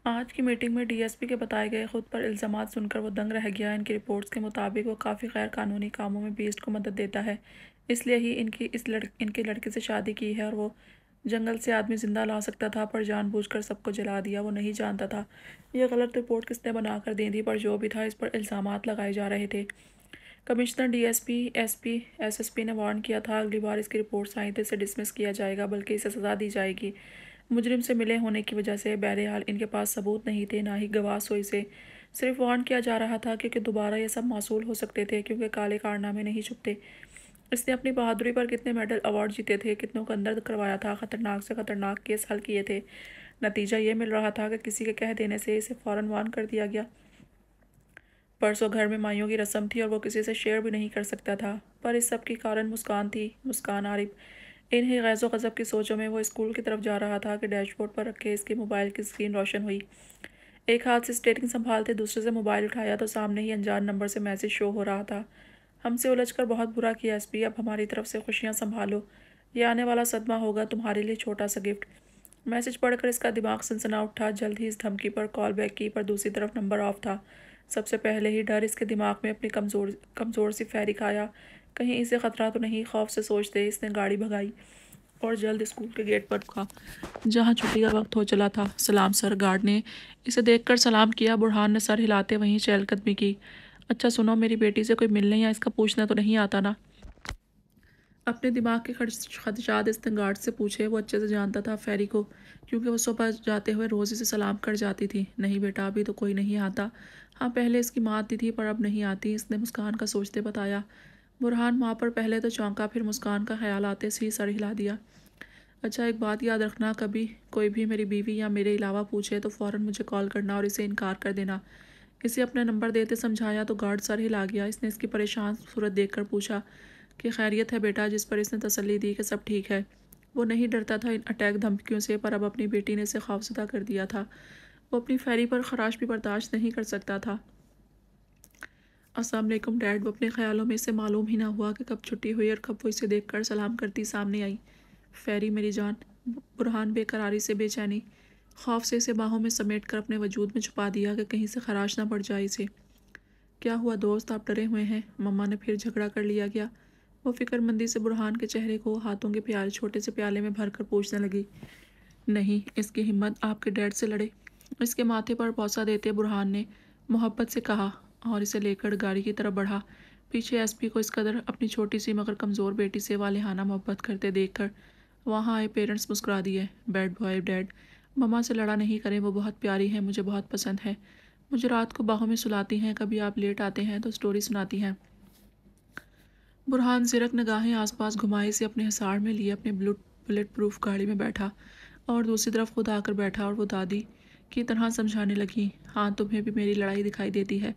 آج کی میٹنگ میں ڈی ایس پی کے بتائے گئے خود پر الزامات سن کر وہ دنگ رہ گیا۔ ان کی رپورٹس کے مطابق وہ کافی غیر قانونی کاموں میں بیسٹ کو مدد دیتا ہے، اس لیے ہی ان کے لڑکے سے شادی کی ہے، اور وہ جنگل سے آدمی زندہ لا سکتا تھا پر جان بوجھ کر سب کو جلا دیا۔ وہ نہیں جانتا تھا یہ غلط رپورٹ کس نے بنا کر دے دی، پر جو بھی تھا اس پر الزامات لگائے جا رہے تھے۔ Commissioner, D S P, S S P نے وارن کیا تھا، اگلی بار اس کی رپورٹس آئیں تو اسے ڈسمس کیا جائے گا، بلکہ اسے سزا دی جائے گی مجرم سے ملے ہونے کی وجہ سے۔ بہرحال ان کے پاس ثبوت نہیں تھے، نہ ہی گواہ، سو اسے صرف وارن کیا جا رہا تھا کیونکہ دوبارہ یہ سب موصول ہو سکتے تھے، کیونکہ کالے کارنامے نہیں چھپتے۔ اس نے اپنی بہادری پر کتنے میڈل ایوارڈ جیتے تھے، کتنوں کو اندر کروایا تھا، خطرناک سے خطرناک کیس حل کیے تھے۔ نتیجہ یہ مل رہا تھا کہ کسی کے کہہ دینے سے اسے فوراً وارن کر دیا گیا۔ پرسوں گھر میں مائیوں کی رسم تھی اور وہ کسی سے شیئر بھی نہیں کر سکتا تھا، پر اس سب کی کارن مسکان تھی، مسکان عارف۔ انہی غیظ و غضب کی سوچوں میں وہ اسکول کی طرف جا رہا تھا کہ ڈیش بورڈ پر رکھے اس کے موبائل کی اسکرین روشن ہوئی۔ ایک ہاتھ سے اسٹیئرنگ سنبھالتے دوسرے سے موبائل اٹھایا تو سامنے ہی انجان نمبر سے میسج شو ہو رہا تھا: ہم سے الجھ کر بہت برا کیا ایس پی، اب ہماری طرف سے خوشیاں سنبھالو، یہ آنے والا صدمہ ہوگا تمہارے لیے چھوٹا سا گفٹ۔ میسج پڑھ کر اس کا دماغ سنسنا اٹھا، جلد ہی اس دھمکی پر کال بیک کی، پر دوسری طرف نمبر آف تھا۔ سب سے پہلے ہی ڈر اس کے دماغ میں اپنی کمزور سی پھیری کھایا، کہیں اسے خطرہ تو نہیں۔ خوف سے سوچتے اس نے گاڑی بھگائی اور جلد اسکول کے گیٹ پر رکا جہاں چھٹی کا وقت ہو چلا تھا۔ سلام سر، گارڈ نے اسے دیکھ کر سلام کیا۔ برہان نے سر ہلاتے وہیں چہل قدمی کی۔ اچھا سنو، میری بیٹی سے کوئی ملنے یا اس کا پوچھنا تو نہیں آتا نا؟ اپنے دماغ کے خدشات اس نے گارڈ سے پوچھے۔ وہ اچھے سے جانتا تھا فیری کو، کیونکہ وہ صبح جاتے ہوئے روز اسے سلام کر جاتی تھی۔ نہیں بیٹا، ابھی تو کوئی نہیں آتا۔ ہاں، پہلے اس کی ماں آتی تھی پر اب نہیں آتی، اس نے مسکان کا سوچتے بتایا۔ برہان ماں پر پہلے تو چونکا، پھر مسکان کا خیال آتے سے ہی سر ہلا دیا۔ اچھا، ایک بات یاد رکھنا، کبھی کوئی بھی میری بیوی یا میرے علاوہ پوچھے تو فوراً مجھے کال کرنا اور اسے انکار کر دینا۔ اسے اپنا نمبر دیتے سمجھایا تو گارڈ سر ہلا گیا۔ اس نے اس کی پریشان صورت دیکھ کر پوچھا کہ خیریت ہے بیٹا، جس پر اس نے تسلی دی کہ سب ٹھیک ہے۔ وہ نہیں ڈرتا تھا ان اٹیک دھمکیوں سے، پر اب اپنی بیٹی نے اسے خوفزدہ کر دیا تھا۔ وہ اپنی فیری پر خراش بھی برداشت نہیں کر سکتا تھا۔ السلام علیکم ڈیڈ۔ وہ اپنے خیالوں میں اسے معلوم ہی نہ ہوا کہ کب چھٹی ہوئی اور کب وہ اسے دیکھ کر سلام کرتی سامنے آئی۔ فیری میری جان۔ برہان بے قراری سے، بے چینی، خوف سے اسے باہوں میں سمیٹ کر اپنے وجود میں چھپا دیا کہ کہیں سے خراش نہ پڑ جائے اسے۔ کیا ہوا دوست، آپ ڈرے ہوئے ہیں؟ مما نے پھر جھگڑا کر لیا کیا؟ وہ فکر مندی سے برہان کے چہرے کو ہاتھوں کے پیالے چھوٹے سے پیالے میں بھر کر پوچھنے لگی۔ نہیں، اس کی ہمت آپ کے ڈیڈ سے لڑے؟ اس کے ماتھے پر بوسہ دیتے برہان نے محبت سے کہا اور اسے لے کر گاڑی کی طرف بڑھا۔ پیچھے ایس پی کو اس قدر اپنی چھوٹی سی مگر کمزور بیٹی سے والہانہ محبت کرتے دیکھ کر وہاں آئے پیرنٹس مسکرا دیے۔ بیڈ بوائے ڈیڈ، مما سے لڑا نہیں کریں، وہ بہت پیاری ہیں، مجھے بہت پسند ہے، مجھے رات کو باہوں میں سلاتی ہیں، کبھی آپ لیٹ آتے ہیں تو سٹوری سناتی ہیں۔ برہان زرق نگاہیں آس پاس گھمائے سے اپنے حصار میں لیے اپنے بلٹ پروف گاڑی میں بیٹھا اور دوسری طرف خود آ کر بیٹھا اور وہ دادی کی طرح سمجھانے لگی۔ ہاں، تمہیں بھی میری لڑائی دکھائی دیتی ہے؟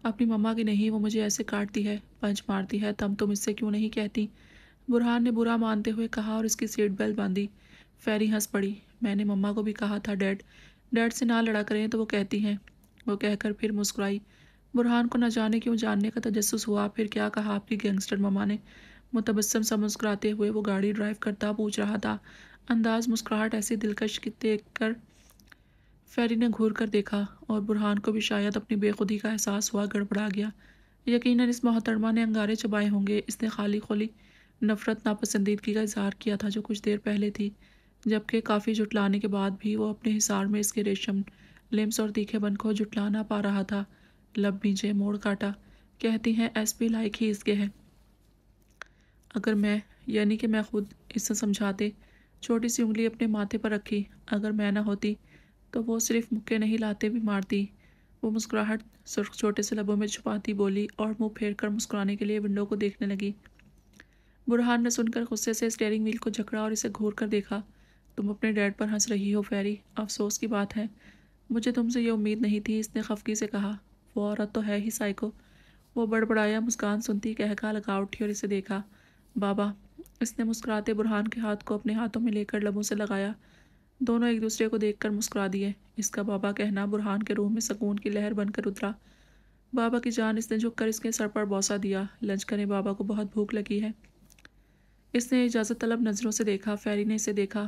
اپنی مما کی نہیں، وہ مجھے ایسے کاٹتی ہے، پنچ مارتی ہے، تم اس سے کیوں نہیں کہتی؟ برہان نے برا مانتے ہوئے کہا اور اس کی سیٹ بیلٹ باندھی۔ فیری ہنس پڑی۔ میں نے مما کو بھی کہا تھا ڈیڈ سے نہ لڑا کریں تو وہ کہتی ہیں، وہ کہہ کر پھر مسکرائی۔ برہان کو نہ جانے کیوں جاننے کا تجسس ہوا۔ پھر کیا کہا آپ کی گینگسٹر مما نے؟ متبسم سا مسکراتے ہوئے وہ گاڑی ڈرائیو کرتا پوچھ رہا تھا۔ انداز مسکراہٹ ایسی دلکش دیکھ کر فیری نے گھور کر دیکھا اور برہان کو بھی شاید اپنی بے خودی کا احساس ہوا، گڑبڑا گیا۔ یقیناً اس محترمہ نے انگارے چبائے ہوں گے۔ اس نے خالی خولی نفرت، ناپسندیدگی کا اظہار کیا تھا جو کچھ دیر پہلے تھی، جبکہ کافی جھٹلانے کے بعد بھی وہ اپنے حصار میں اس کے ریشم لمس اور تیکھے بن کو جھٹلا نہ پا رہا تھا۔ لب بھینچے، موڑ کاٹا۔ کہتی ہیں ایس پی لائق ہی اس کے ہے۔ اگر میں، یعنی کہ میں خود اسے سمجھاتے، چھوٹی سی انگلی اپنے ماتھے پر رکھی، اگر میں نہ ہوتی تو وہ صرف مکے نہیں لاتے بھی مارتی۔ وہ مسکراہٹ سرخ چھوٹے سے لبوں میں چھپاتی بولی اور منہ پھیر کر مسکرانے کے لیے ونڈو کو دیکھنے لگی۔ برہان نے سن کر غصے سے اسٹیئرنگ وہیل کو جکڑا اور اسے گھور کر دیکھا۔ تم اپنے ڈیڈ پر ہنس رہی ہو فیری، افسوس کی بات ہے، مجھے تم سے یہ امید نہیں تھی، اس نے خفگی سے کہا۔ وہ عورت تو ہے ہی سائیکو، وہ بڑبڑایا۔ مسکان سنتی کہکا لگا اٹھی اور اسے دیکھا۔ بابا، اس نے مسکراتے برہان کے ہاتھ کو اپنے ہاتھوں میں لے کر لبوں سے لگایا۔ دونوں ایک دوسرے کو دیکھ کر مسکرا دیے۔ اس کا بابا کہنا برہان کے روح میں سکون کی لہر بن کر اترا۔ بابا کی جان، اس نے جھک کر اس کے سر پر بوسہ دیا۔ لنچ کریں، بابا کو بہت بھوک لگی ہے۔ اس نے اجازت طلب نظروں سے دیکھا۔ فیری نے اسے دیکھا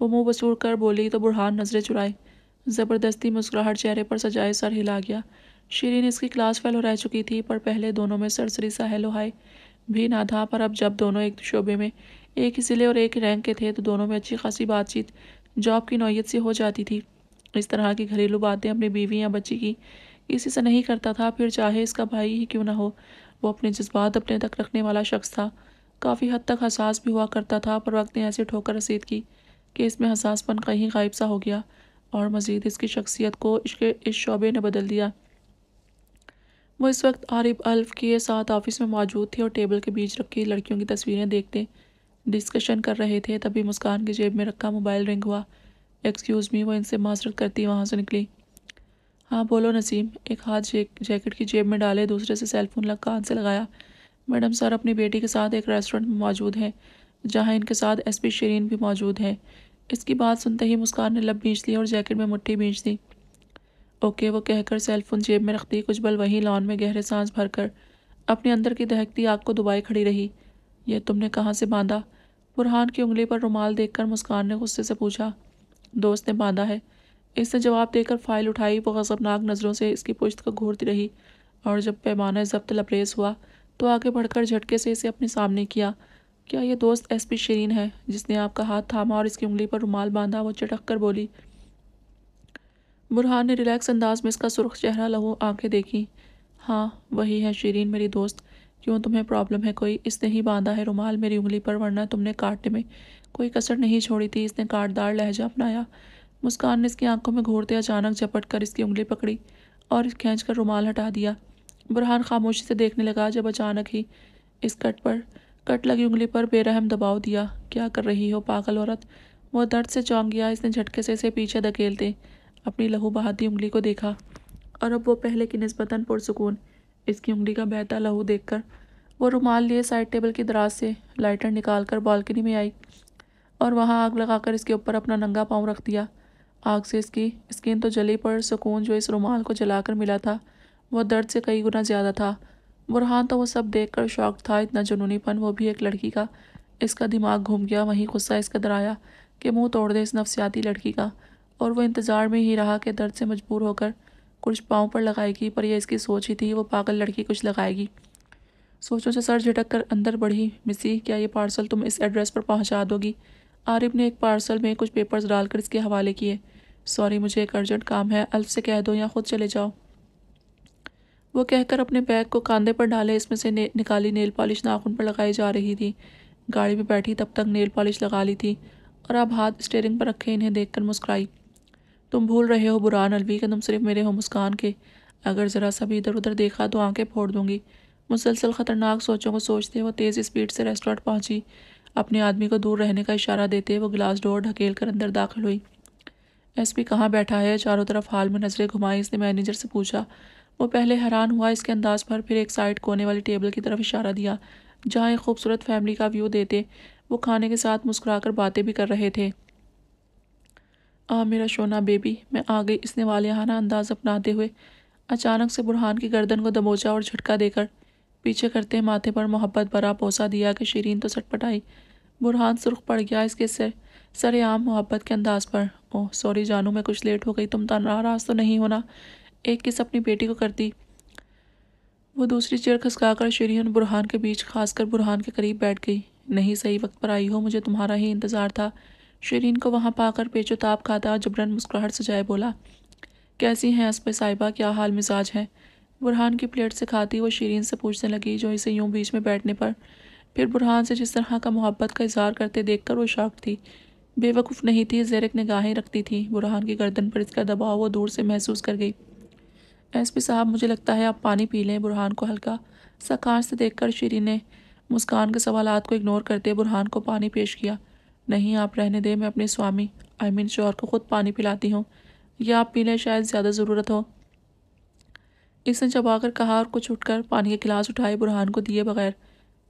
وہ منہ بسوڑ کر بولی تو برہان نظریں چرائے زبردستی مسکراہٹ چہرے پر سجائے سر ہلا گیا۔ شیرین اس کی کلاس فیلو رہ چکی تھی، پر پہلے دونوں میں سرسری سا ہیلو ہائی بھی نہ تھا، پر اب جب دونوں ایک شعبے میں ایک ہی ضلع اور ایک ہی رینک کے تھے تو دونوں میں اچھی خاصی بات چیت جاب کی نوعیت سے ہو جاتی تھی۔ اس طرح کی گھریلو باتیں اپنی بیوی یا بچی کی کسی سے نہیں کرتا تھا، پھر چاہے اس کا بھائی ہی کیوں نہ ہو۔ وہ اپنے جذبات اپنے تک رکھنے والا شخص تھا، کافی حد تک حساس بھی ہوا کرتا تھا، پر وقت نے ایسے ٹھوکر رسید کی کہ اس میں حساس پن کہیں غائب سا ہو گیا، اور مزید اس کی شخصیت کو عشق اس شعبے نے بدل دیا۔ وہ اس وقت عارف الف کے ساتھ آفس میں موجود تھی اور ٹیبل کے بیچ رکھی لڑکیوں کی تصویریں دیکھتے ڈسکشن کر رہے تھے۔ تبھی مسکان کی جیب میں رکھا موبائل رنگ ہوا۔ ایکسکیوز می، وہ ان سے معذرت کرتی وہاں سے نکلی۔ ہاں بولو نسیم۔ ایک ہاتھ جیکٹ کی جیب میں ڈالے، دوسرے سے سیل فون کان سے لگایا۔ میڈم سر اپنی بیٹی کے ساتھ ایک ریسٹورنٹ میں موجود ہیں، جہاں ان کے ساتھ ایس پی شیرین بھی موجود ہے۔ اس کی بات سنتے ہی مسکان نے لب بھینچ لی اور جیکٹ میں مٹھی بھینچ دی۔ اوکے، وہ کہہ کر سیل فون جیب میں رکھتی کچھ بل وہیں لان میں گہرے سانس بھر کر اپنے اندر کی دہکتی آگ کو دبائے کھڑی رہی۔ یہ تم نے کہاں سے باندھا؟ برہان کی انگلی پر رومال دیکھ کر مسکان نے غصے سے پوچھا۔ دوست نے باندھا ہے، اس نے جواب دے کر فائل اٹھائی۔ وہ غضبناک نظروں سے اس کی پشت کو گھورتی رہی، اور جب پیمانہ ضبط لبریز ہوا تو آگے بڑھ کر جھٹکے سے اسے اپنے سامنے کیا۔ کیا یہ دوست ایس پی شیرین ہے جس نے آپ کا ہاتھ تھاما اور اس کی انگلی پر رومال باندھا؟ وہ چٹک کر بولی۔ برہان نے ریلیکس انداز میں اس کا سرخ چہرہ لہو آنکھیں دیکھی۔ ہاں وہی ہے شیرین، میری دوست۔ کیوں، تمہیں پرابلم ہے کوئی؟ اس نے ہی باندھا ہے رومال میری انگلی پر، ورنہ تم نے کاٹنے میں کوئی کسر نہیں چھوڑی تھی۔ اس نے کاٹدار لہجہ اپنایا۔ مسکان نے اس کی آنکھوں میں گھورتے اچانک جھپٹ کر اس کی انگلی پکڑی اور کھینچ کر رومال ہٹا دیا۔ برہان خاموشی سے دیکھنے لگا، جب اچانک ہی اس کٹ لگی انگلی پر بے رحم دباؤ دیا۔ کیا کر رہی ہو پاگل عورت؟ وہ درد سے چونک گیا۔ اس نے جھٹکے سے اسے پیچھے دھکیلتے اپنی لہو بہاتی انگلی کو دیکھا، اور اب وہ پہلے کی نسبتاً پرسکون۔ اس کی انگلی کا بہتا لہو دیکھ کر وہ رومال لیے سائڈ ٹیبل کی دراز سے لائٹر نکال کر بالکنی میں آئی اور وہاں آگ لگا کر اس کے اوپر اپنا ننگا پاؤں رکھ دیا۔ آگ سے اس کی اسکن تو جلی، پر سکون جو اس رومال کو جلا کر ملا تھا وہ درد سے کئی گنا زیادہ تھا۔ برہان تو وہ سب دیکھ کر شاکڈ تھا، اتنا جنونی پن، وہ بھی ایک لڑکی کا۔ اس کا دماغ گھوم گیا، وہیں غصہ اس قدر آیا کہ منہ توڑ دے اس نفسیاتی لڑکی کا، اور وہ انتظار میں ہی رہا کہ درد سے مجبور ہو کر کچھ پاؤں پر لگائے گی، پر یہ اس کی سوچ ہی تھی وہ پاگل لڑکی کچھ لگائے گی۔ سوچوں سے سر جھٹک کر اندر بڑھی۔ مسی، کیا یہ پارسل تم اس ایڈریس پر پہنچا دو گی؟ عارف نے ایک پارسل میں کچھ پیپرز ڈال کر اس کے حوالے کیے۔ سوری، مجھے ایک ارجنٹ کام ہے، الف سے کہہ دو یا خود چلے جاؤ۔ وہ کہہ کر اپنے بیگ کو کاندھے پر ڈالے، اس میں سے نکالی نیل پالش ناخن پر لگائی جا رہی تھی۔ گاڑی میں بیٹھی تب تک نیل پالش لگا لی تھی، اور اب ہاتھ اسٹیئرنگ پر رکھے انہیں دیکھ کر مسکرائی۔ تم بھول رہے ہو برہان الوی کہ تم صرف میرے ہو مسکان کے۔ اگر ذرا سا بھی ادھر ادھر دیکھا تو آنکھیں پھوڑ دوں گی۔ مسلسل خطرناک سوچوں کو سوچتے وہ تیز اسپیڈ سے ریسٹورانٹ پہنچی۔ اپنے آدمی کو دور رہنے کا اشارہ دیتے وہ گلاس ڈور ڈھکیل کر اندر داخل ہوئی۔ ایس پی کہاں بیٹھا ہے؟ چاروں طرف حال میں نظریں گھمائی اس نے مینیجر سے پوچھا۔ وہ پہلے حیران ہوا اس کے انداز پر، پھر ایک سائڈ کونے والی ٹیبل کی طرف اشارہ دیا جہاں ایک خوبصورت فیملی کا ویو دیتے وہ کھانے کے ساتھ مسکرا کر باتیں بھی کر رہے تھے۔ میرا شونا بیبی، میں آ گئی، اس نے والیانہ انداز اپناتے ہوئے اچانک سے برہان کی گردن کو دبوچا اور جھٹکا دے کر پیچھے کرتے ماتھے پر محبت بھرا بوسہ دیا کہ شیرین تو سٹ پٹائی۔ برہان سرخ پڑ گیا اس کے سر عام محبت کے انداز پر۔ اوہ سوری جانو، میں کچھ لیٹ ہو گئی، تم ناراض تو نہیں ہونا؟ ایک کس اپنی بیٹی کو کرتی وہ دوسری چیئر کھسکا کر شیرین برہان کے بیچ خاص کر برہان کے قریب بیٹھ گئی۔ نہیں، صحیح وقت پر آئی ہو، مجھے تمہارا ہی انتظار تھا۔ شیرین کو وہاں پا کر پیچ و تاب کھاتا جبرن مسکراہٹ سجائے بولا۔ کیسی ہیں اسپے صاحبہ، کیا حال مزاج ہے؟ برہان کی پلیٹ سے کھاتی وہ شیرین سے پوچھنے لگی، جو اسے یوں بیچ میں بیٹھنے پر پھر برہان سے جس طرح کا محبت کا اظہار کرتے دیکھ کر وہ شاک تھی۔ بے وقوف نہیں تھی، زیرک نگاہیں رکھتی تھی۔ برہان کی گردن پر اس کا دباؤ وہ دور سے محسوس کر گئی۔ ایس پی صاحب، مجھے لگتا ہے آپ پانی پی لیں۔ برہان کو ہلکا سا کانچ سے دیکھ کر شیرین نے مسکان کے سوالات کو اگنور کرتے برہان کو پانی پیش کیا۔ نہیں، آپ رہنے دیں، میں اپنے سوامی شوہر کو خود پانی پلاتی ہوں، یا آپ پی لیں، شاید زیادہ ضرورت ہو۔ اس نے چبا کر کہا اور کچھ اٹھ کر پانی کے گلاس اٹھائے برہان کو دیے بغیر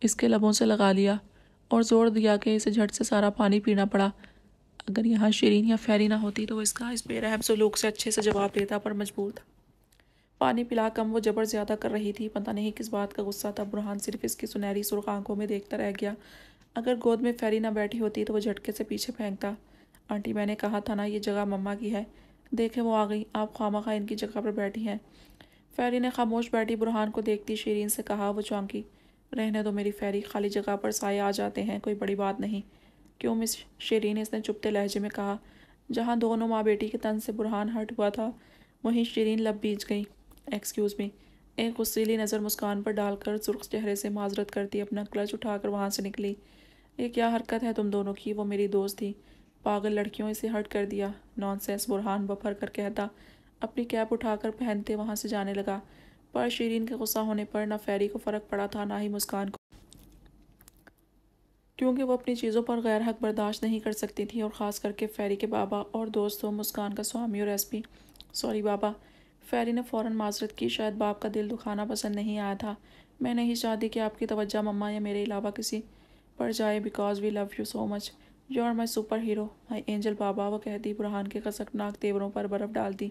اس کے لبوں سے لگا لیا اور زور دیا کہ اسے جھٹ سے سارا پانی پینا پڑا۔ اگر یہاں شیرین یا فیری نہ ہوتی تو وہ اس کا اس بے رحم سلوک سے اچھے سے جواب دیتا، پر مجبور تھا۔ پانی پلا کم وہ جبر زیادہ کر رہی تھی، پتہ نہیں کس بات کا غصہ تھا۔ برہان صرف اس کی سنہری سرخ آنکھوں میں دیکھتا رہ گیا۔ اگر گود میں فیری نہ بیٹھی ہوتی تو وہ جھٹکے سے پیچھے پھینکتا۔ آنٹی میں نے کہا تھا نا یہ جگہ مما کی ہے، دیکھیں وہ آ گئی، آپ خواہ ان کی جگہ پر بیٹھی ہیں۔ فیری نے خاموش بیٹھی برہان کو دیکھتی شیرین سے کہا۔ وہ چونکی۔ رہنے دو میری فیری، خالی جگہ پر سائے آ جاتے ہیں، کوئی بڑی بات نہیں۔ کیوں مس شیرین، اس نے چپتے لہجے میں کہا۔ جہاں دونوں ماں بیٹی کے تن سے برہان ہٹ ہوا تھا وہیں شیرین لب بیچ گئی۔ ایکسکیوز می، ایک غصیلی نظر مسکان پر ڈال کر سرخ چہرے سے معذرت کرتی اپنا کلچ اٹھا کر وہاں سے نکلی۔ یہ کیا حرکت ہے تم دونوں کی؟ وہ میری دوست تھی، پاگل لڑکیوں اسے ہرٹ کر دیا۔ نان سینس، برہان بپھر کر کہتا اپنی کیپ اٹھا کر پہنتے وہاں سے جانے لگا۔ پر شیرین کے غصہ ہونے پر نہ فیری کو فرق پڑا تھا نہ ہی مسکان کو، کیونکہ وہ اپنی چیزوں پر غیر حق برداشت نہیں کر سکتی تھی، اور خاص کر کے فیری کے بابا اور دوستوں مسکان کا سوامی اور ایس پی۔ سوری بابا، فیری نے فوراً معذرت کی، شاید باپ کا دل دکھانا پسند نہیں آیا تھا۔ میں نہیں چاہتی کہ آپ کی توجہ مما یا میرے علاوہ کسی پر جائے، because we love you so much, you are my superhero, my angel بابا، وہ کہتی برہان کے خطرناک تیوروں پر برف ڈالتی۔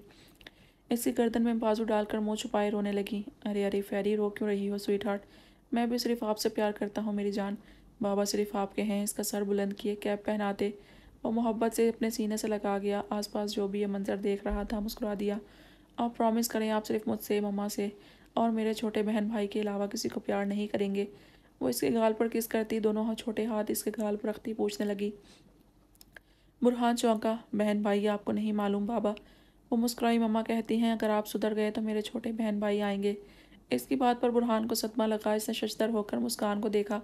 اس کی گردن میں بازو ڈال کر منہ چھپائے رونے لگی۔ ارے ارے فیری، رو کیوں رہی ہو سویٹ ہارٹ؟ میں بھی صرف آپ سے پیار کرتا ہوں میری جان۔ بابا صرف آپ کے ہیں۔ اس کا سر بلند کیے کیپ پہناتے وہ محبت سے اپنے سینے سے لگا گیا۔ آس پاس جو بھی یہ منظر دیکھ رہا تھا مسکرا دیا۔ آپ پرامس کریں آپ صرف مجھ سے، مما سے اور میرے چھوٹے بہن بھائی کے علاوہ کسی کو پیار نہیں کریں گے۔ وہ اس کے گال پر کس کرتی، دونوں چھوٹے ہاتھ اس کے گال پر رکھتی پوچھنے لگی۔ برہان چونکا۔ بہن بھائی آپ کو نہیں معلوم بابا؟ وہ مسکرائی۔ مما کہتی ہیں اگر آپ سدھر گئے تو میرے چھوٹے بہن بھائی آئیں گے۔ اس کی بات پر برہان کو صدمہ لگا۔ اس نے ششدر ہو کر مسکان کو دیکھا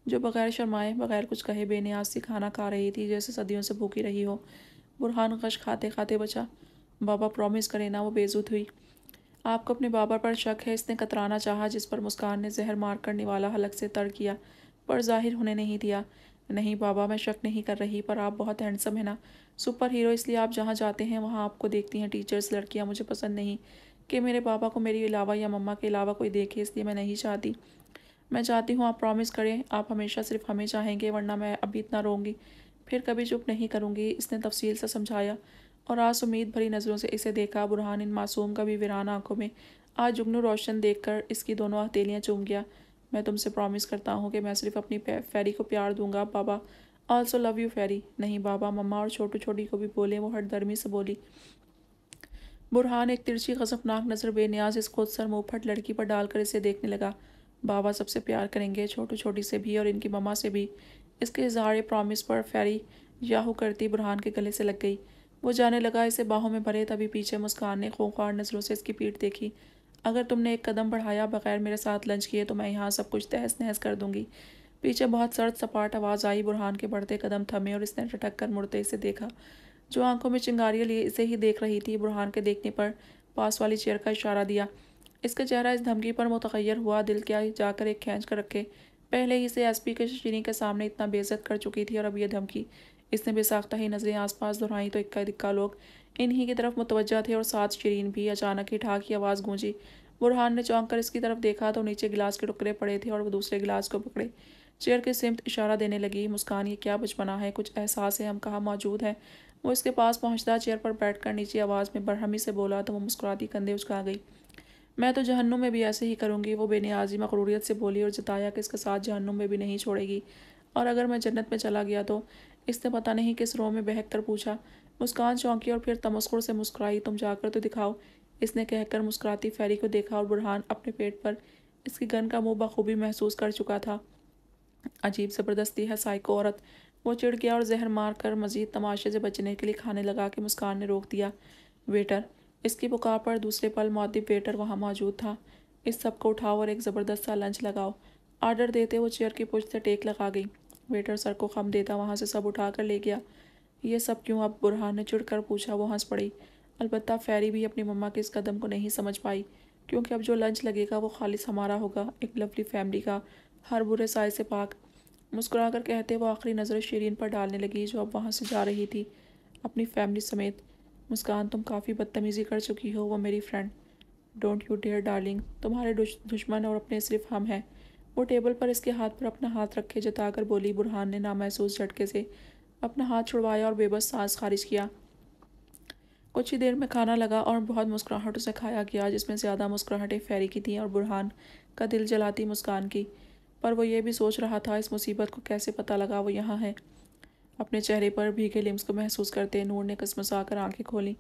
جو بغیر شرمائے بغیر کچھ کہے بے نیاز سی کھانا کھا رہی تھی جیسے صدیوں سے بھوکی رہی ہو۔ برہان غش کھاتے کھاتے بچا۔ بابا پرومس کرے نا، وہ بےزت ہوئی۔ آپ کو اپنے بابا پر شک ہے؟ اس نے کترانا چاہا جس پر مسکان نے زہر مار کر نوالا حلق سے تر کیا پر ظاہر ہونے نہیں دیا۔ نہیں بابا، میں شک نہیں کر رہی، پر آپ بہت ہینڈسم ہیں نا، سپر ہیرو، اس لیے آپ جہاں جاتے ہیں وہاں آپ کو دیکھتی ہیں ٹیچرز، لڑکیاں۔ مجھے پسند نہیں کہ میرے بابا کو میری علاوہ یا مما کے علاوہ کوئی دیکھے، اس لیے میں نہیں چاہتی۔ میں چاہتی ہوں آپ پرومس کریں آپ ہمیشہ صرف ہمیں چاہیں گے، ورنہ میں ابھی اتنا روں گی، پھر کبھی چپ نہیں کروں گی۔ اس نے تفصیل سے سمجھایا اور آج امید بھری نظروں سے اسے دیکھا۔ برہان ان معصوم کبھی ویران آنکھوں میں آج جگنو روشن دیکھ کر اس کی دونوں ہتھیلیاں چوم گیا۔ میں تم سے پرومس کرتا ہوں کہ میں صرف اپنی فیری کو پیار دوں گا بابا، آلسو لو یو فیری۔ نہیں بابا، مما اور چھوٹو چھوٹی کو بھی بولے، وہ ہٹ درمی سے بولی۔ برہان ایک ترچھی غضبناک نظر بے نیاز اس خود سر منہ پھٹ لڑکی پر ڈال کر اسے دیکھنے لگا۔ بابا سب سے پیار کریں گے، چھوٹو چھوٹی سے بھی اور ان کی مما سے بھی۔ اس کے اظہار پرومس پر فیری یاہو کرتی برہان کے گلے سے لگ گئی۔ وہ جانے لگا اسے باہوں میں بھرے، تبھی پیچھے مسکان نے خونخوار نظروں سے اس کی پیٹھ دیکھی۔ اگر تم نے ایک قدم بڑھایا بغیر میرے ساتھ لنچ کیے تو میں یہاں سب کچھ تہس نہس کر دوں گی۔ پیچھے بہت سرد سپاٹ آواز آئی۔ برہان کے بڑھتے قدم تھمے اور اس نے ٹھٹک کر مڑتے اسے دیکھا جو آنکھوں میں چنگاریاں لیے اسے ہی دیکھ رہی تھی۔ برہان کے دیکھنے پر پاس والی چیئر کا اشارہ دیا۔ اس کا چہرہ اس دھمکی پر متغیر ہوا۔ دل کیا جا کر ایک کھینچ کر رکھے، پہلے ہی اسے ایس پی کے شیرین کے سامنے اتنا بے عزت کر چکی تھی اور اب یہ دھمکی۔ اس نے بے ساختہ ہی نظریں آس پاس دہرائیں تو اکا دکا لوگ انہی کی طرف متوجہ تھے اور ساتھ شیرین بھی۔ اچانک ہی ٹھا کی آواز گونجی۔ برہان نے چونک کر اس کی طرف دیکھا تو نیچے گلاس کے ٹکڑے پڑے تھے اور وہ دوسرے گلاس کو پکڑے چیئر کے سمت اشارہ دینے لگی۔ مسکان، یہ کیا بچپنا ہے، کچھ احساس ہے، ہم کہاں موجود ہیں؟ وہ اس کے پاس پہنچتا چیئر پر بیٹھ کر نیچی آواز میں برہمی سے بولا تو وہ مسکراتی کندھے اچکا گئی۔ میں تو جہنم میں بھی ایسے ہی کروں گی، وہ بے نیازی مغروریت سے بولی اور جتایا کہ اس کا ساتھ جہنم میں بھی نہیں چھوڑے گی، اور اگر میں جنت میں چلا گیا تو؟ اس نے پتہ نہیں کس رو میں بہک کر پوچھا۔ مسکان چونکی اور پھر تمسخر سے مسکرائی۔ تم جا کر تو دکھاؤ، اس نے کہہ کر مسکراتی فیری کو دیکھا اور برہان اپنے پیٹ پر اس کی گن کا منہ بخوبی محسوس کر چکا تھا۔ عجیب زبردستی ہے سائیکو عورت، وہ چڑ گیا اور زہر مار کر مزید تماشے سے بچنے کے لیے کھانے لگا کہ مسکان نے روک دیا۔ ویٹر! اس کی پکار پر دوسرے پل مؤدب ویٹر وہاں موجود تھا۔ اس سب کو اٹھاؤ اور ایک زبردست سا لنچ لگاؤ، آرڈر دیتے وہ چیئر کی پشت سے ٹیک لگا گئی۔ ویٹر سر کو خم دیتا وہاں سے سب اٹھا کر لے گیا۔ یہ سب کیوں؟ اب برہان نے چڑ کر پوچھا۔ وہ ہنس پڑی۔ البتہ فیری بھی اپنی مما کے اس قدم کو نہیں سمجھ پائی، کیونکہ اب جو لنچ لگے گا وہ خالص ہمارا ہوگا، ایک لولی فیملی کا، ہر برے سائے سے پاک۔ مسکرا کر کہتے وہ آخری نظر شیرین پر ڈالنے لگی جو اب وہاں سے جا رہی تھی اپنی فیملی سمیت۔ مسکان، تم کافی بدتمیزی کر چکی ہو، وہ میری friend. Don't you dear darling, تمہارے دشمن اور اپنے صرف ہم ہیں۔ وہ ٹیبل پر اس کے ہاتھ پر اپنا ہاتھ رکھے جتا کر بولی۔ برہان نے نامحسوس جھٹکے سے اپنا ہاتھ چھڑوایا اور بے بس سانس خارج کیا۔ کچھ ہی دیر میں کھانا لگا اور بہت مسکراہٹوں سے کھایا گیا، جس میں زیادہ مسکراہٹیں فیری کی تھیں اور برہان کا دل جلاتی مسکان کی۔ پر وہ یہ بھی سوچ رہا تھا اس مصیبت کو کیسے پتہ لگا وہ یہاں ہے۔ اپنے چہرے پر بھیگے لمس کو محسوس کرتے نور نے کسمسا کر آنکھیں کھولیں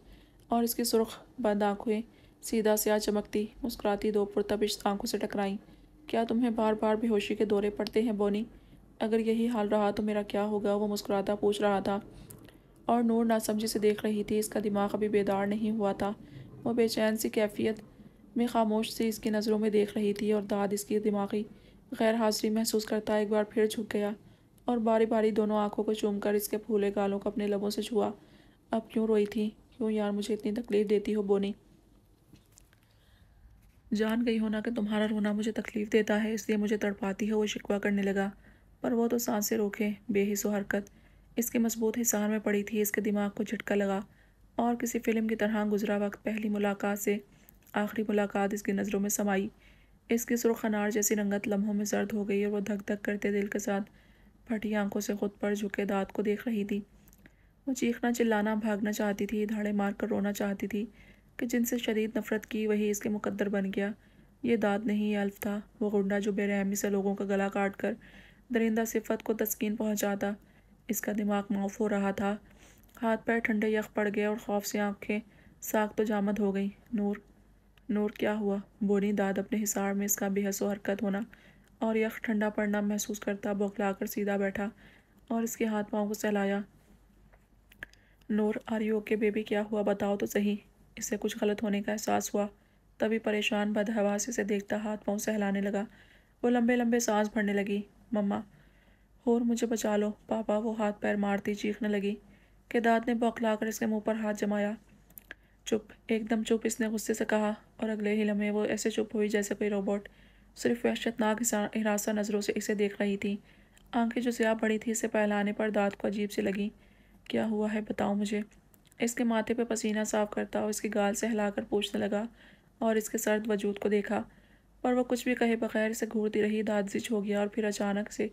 اور اس کی سرخ بند آنکھیں سیدھا سیاہ چمکتی مسکراتی دو پرتپش آنکھوں سے ٹکرائیں۔ کیا تمہیں بار بار بے ہوشی کے دورے پڑتے ہیں بونی؟ اگر یہی حال رہا تو میرا کیا ہوگا؟ وہ مسکراتا پوچھ رہا تھا اور نور ناسمجھی سے دیکھ رہی تھی۔ اس کا دماغ ابھی بیدار نہیں ہوا تھا۔ وہ بے چین سی کیفیت میں خاموش سی اس کی نظروں میں دیکھ رہی تھی اور داد اس کی دماغی غیر حاضری محسوس کرتا ایک بار پھر جھک گیا اور باری باری دونوں آنکھوں کو چوم کر اس کے پھولے گالوں کو اپنے لبوں سے چھوا۔ اب کیوں روئی تھی؟ کیوں یار مجھے اتنی تکلیف دیتی ہو بونی؟ جان گئی ہو نا کہ تمہارا رونا مجھے تکلیف دیتا ہے، اس لیے مجھے تڑپاتی ہو۔ وہ شکوہ کرنے لگا پر وہ تو سانسیں روکے بے حس و حرکت اس کے مضبوط حصار میں پڑی تھی۔ اس کے دماغ کو جھٹکا لگا اور کسی فلم کی طرح گزرا وقت پہلی ملاقات سے آخری ملاقات اس کی نظروں میں سمائی۔ اس کی سرخ انار جیسی رنگت لمحوں میں زرد ہو گئی اور وہ دھک دھک کرتے دل کے ساتھ پھٹی آنکھوں سے خود پر جھکے داد کو دیکھ رہی تھی۔ وہ چیخنا چلانا بھاگنا چاہتی تھی، دھاڑے مار کر رونا چاہتی تھی کہ جن سے شدید نفرت کی وہی اس کے مقدر بن گیا۔ یہ داد نہیں، یہ الف تھا، وہ غنڈہ جو بے رحمی سے لوگوں کا گلا کاٹ کر درندہ صفت کو تسکین پہنچاتا۔ اس کا دماغ معاف ہو رہا تھا، ہاتھ پیر ٹھنڈے یخ پڑ گئے اور خوف سے آنکھیں ساکھ تو جامد ہو گئیں۔ نور، نور کیا ہوا؟ بونی داد اپنے حصار میں اس کا بے حس و حرکت ہونا اور یخ ٹھنڈا پڑنا محسوس کرتا بوکھلا کر سیدھا بیٹھا اور اس کے ہاتھ پاؤں کو سہلایا۔ نور، آر یو اوکے بیبی؟ کیا ہوا بتاؤ تو صحیح۔ اسے کچھ غلط ہونے کا احساس ہوا، تبھی پریشان بدحواسی سے دیکھتا ہاتھ پاؤں سہلانے لگا۔ وہ لمبے لمبے سانس بھرنے لگی۔ مما، ہور مجھے بچا لو پاپا۔ وہ ہاتھ پیر مارتی چیخنے لگی کہ داد نے بوکھلا کر اس کے منہ پر ہاتھ جمایا۔ چپ، ایک دم چپ، اس نے غصے سے کہا اور اگلے ہی لمحے وہ ایسے چپ ہوئی جیسے کوئی روبوٹ صرف وحشتناک ہراسہ نظروں سے اسے دیکھ رہی تھی۔ آنکھیں جو سیاہ پڑی تھی اسے پہلانے پر داد کو عجیب سی لگی۔ کیا ہوا ہے بتاؤ مجھے؟ اس کے ماتھے پہ پسینہ صاف کرتا اور اس کی گال سے ہلا کر پوچھنے لگا اور اس کے سرد وجود کو دیکھا پر وہ کچھ بھی کہے بغیر اسے گھورتی رہی۔ داد زچ ہو گیا اور پھر اچانک سے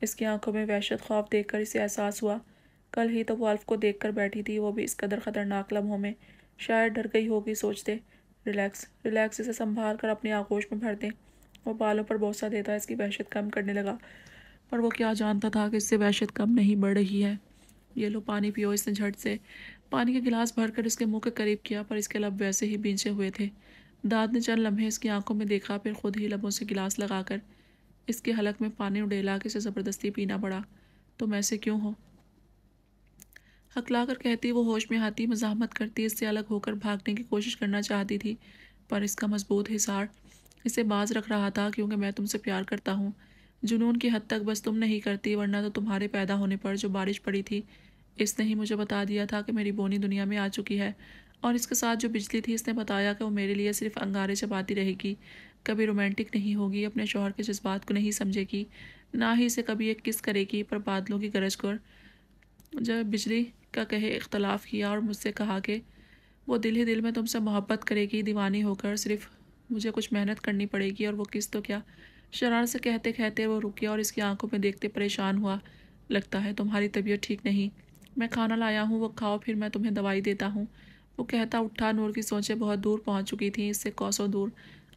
اس کی آنکھوں میں وحشت خوف دیکھ کر اسے احساس ہوا کل ہی تو وہ الف کو دیکھ کر بیٹھی تھی، وہ بھی اس قدر خطرناک لمحوں میں شاید ڈر گئی ہوگی۔ سوچتے ریلیکس ریلیکس، اسے سنبھال کر اپنی آغوش میں بھر دیں۔ وہ بالوں پر بوسہ دیتا اس کی وحشت کم کرنے لگا پر وہ کیا جانتا تھا کہ اس سے وحشت کم نہیں بڑھ رہی ہے۔ یہ لو پانی پیو۔ اس نے جھٹ سے پانی کے گلاس بھر کر اس کے منہ کے قریب کیا پر اس کے لب ویسے ہی بھینچے ہوئے تھے۔ داد نے چند لمحے اس کی آنکھوں میں دیکھا پھر خود ہی لبوں سے گلاس لگا کر اس کے حلق میں پانی اڈیلا کہ اسے زبردستی پینا پڑا۔ تم ایسے کیوں ہو؟ ہکلا کر کہتی وہ ہوش میں آتی مزاحمت کرتی اس سے الگ ہو کر بھاگنے کی کوشش کرنا چاہتی تھی پر اس کا مضبوط حصار اسے باز رکھ رہا تھا۔ کیونکہ میں تم سے پیار کرتا ہوں، جنون کی حد تک، بس تم نہیں کرتی، ورنہ تو تمہارے پیدا ہونے پر جو بارش پڑی تھی اس نے ہی مجھے بتا دیا تھا کہ میری بونی دنیا میں آ چکی ہے، اور اس کے ساتھ جو بجلی تھی اس نے بتایا کہ وہ میرے لیے صرف انگارے چباتی رہے گی، کبھی رومانٹک نہیں ہوگی، اپنے شوہر کے جذبات کو نہیں سمجھے گی، نہ ہی اسے کبھی ایک کس کرے گی۔ پر بادلوں کی گرج کر جب بجلی کا کہے اختلاف کیا اور مجھ سے کہا کہ وہ دل ہی دل میں تم سے محبت کرے گی، دیوانی ہو کر، صرف مجھے کچھ محنت کرنی پڑے گی، اور وہ کس تو کیا۔ شرارت سے کہتے کہتے وہ رک گیا اور اس کی آنکھوں میں دیکھتے پریشان ہوا۔ لگتا ہے تمہاری طبیعت ٹھیک نہیں، میں کھانا لایا ہوں، وہ کھاؤ، پھر میں تمہیں دوائی دیتا ہوں۔ وہ کہتا اٹھا۔ نور کی سوچیں بہت دور پہنچ چکی تھیں، اس سے کوسوں دور۔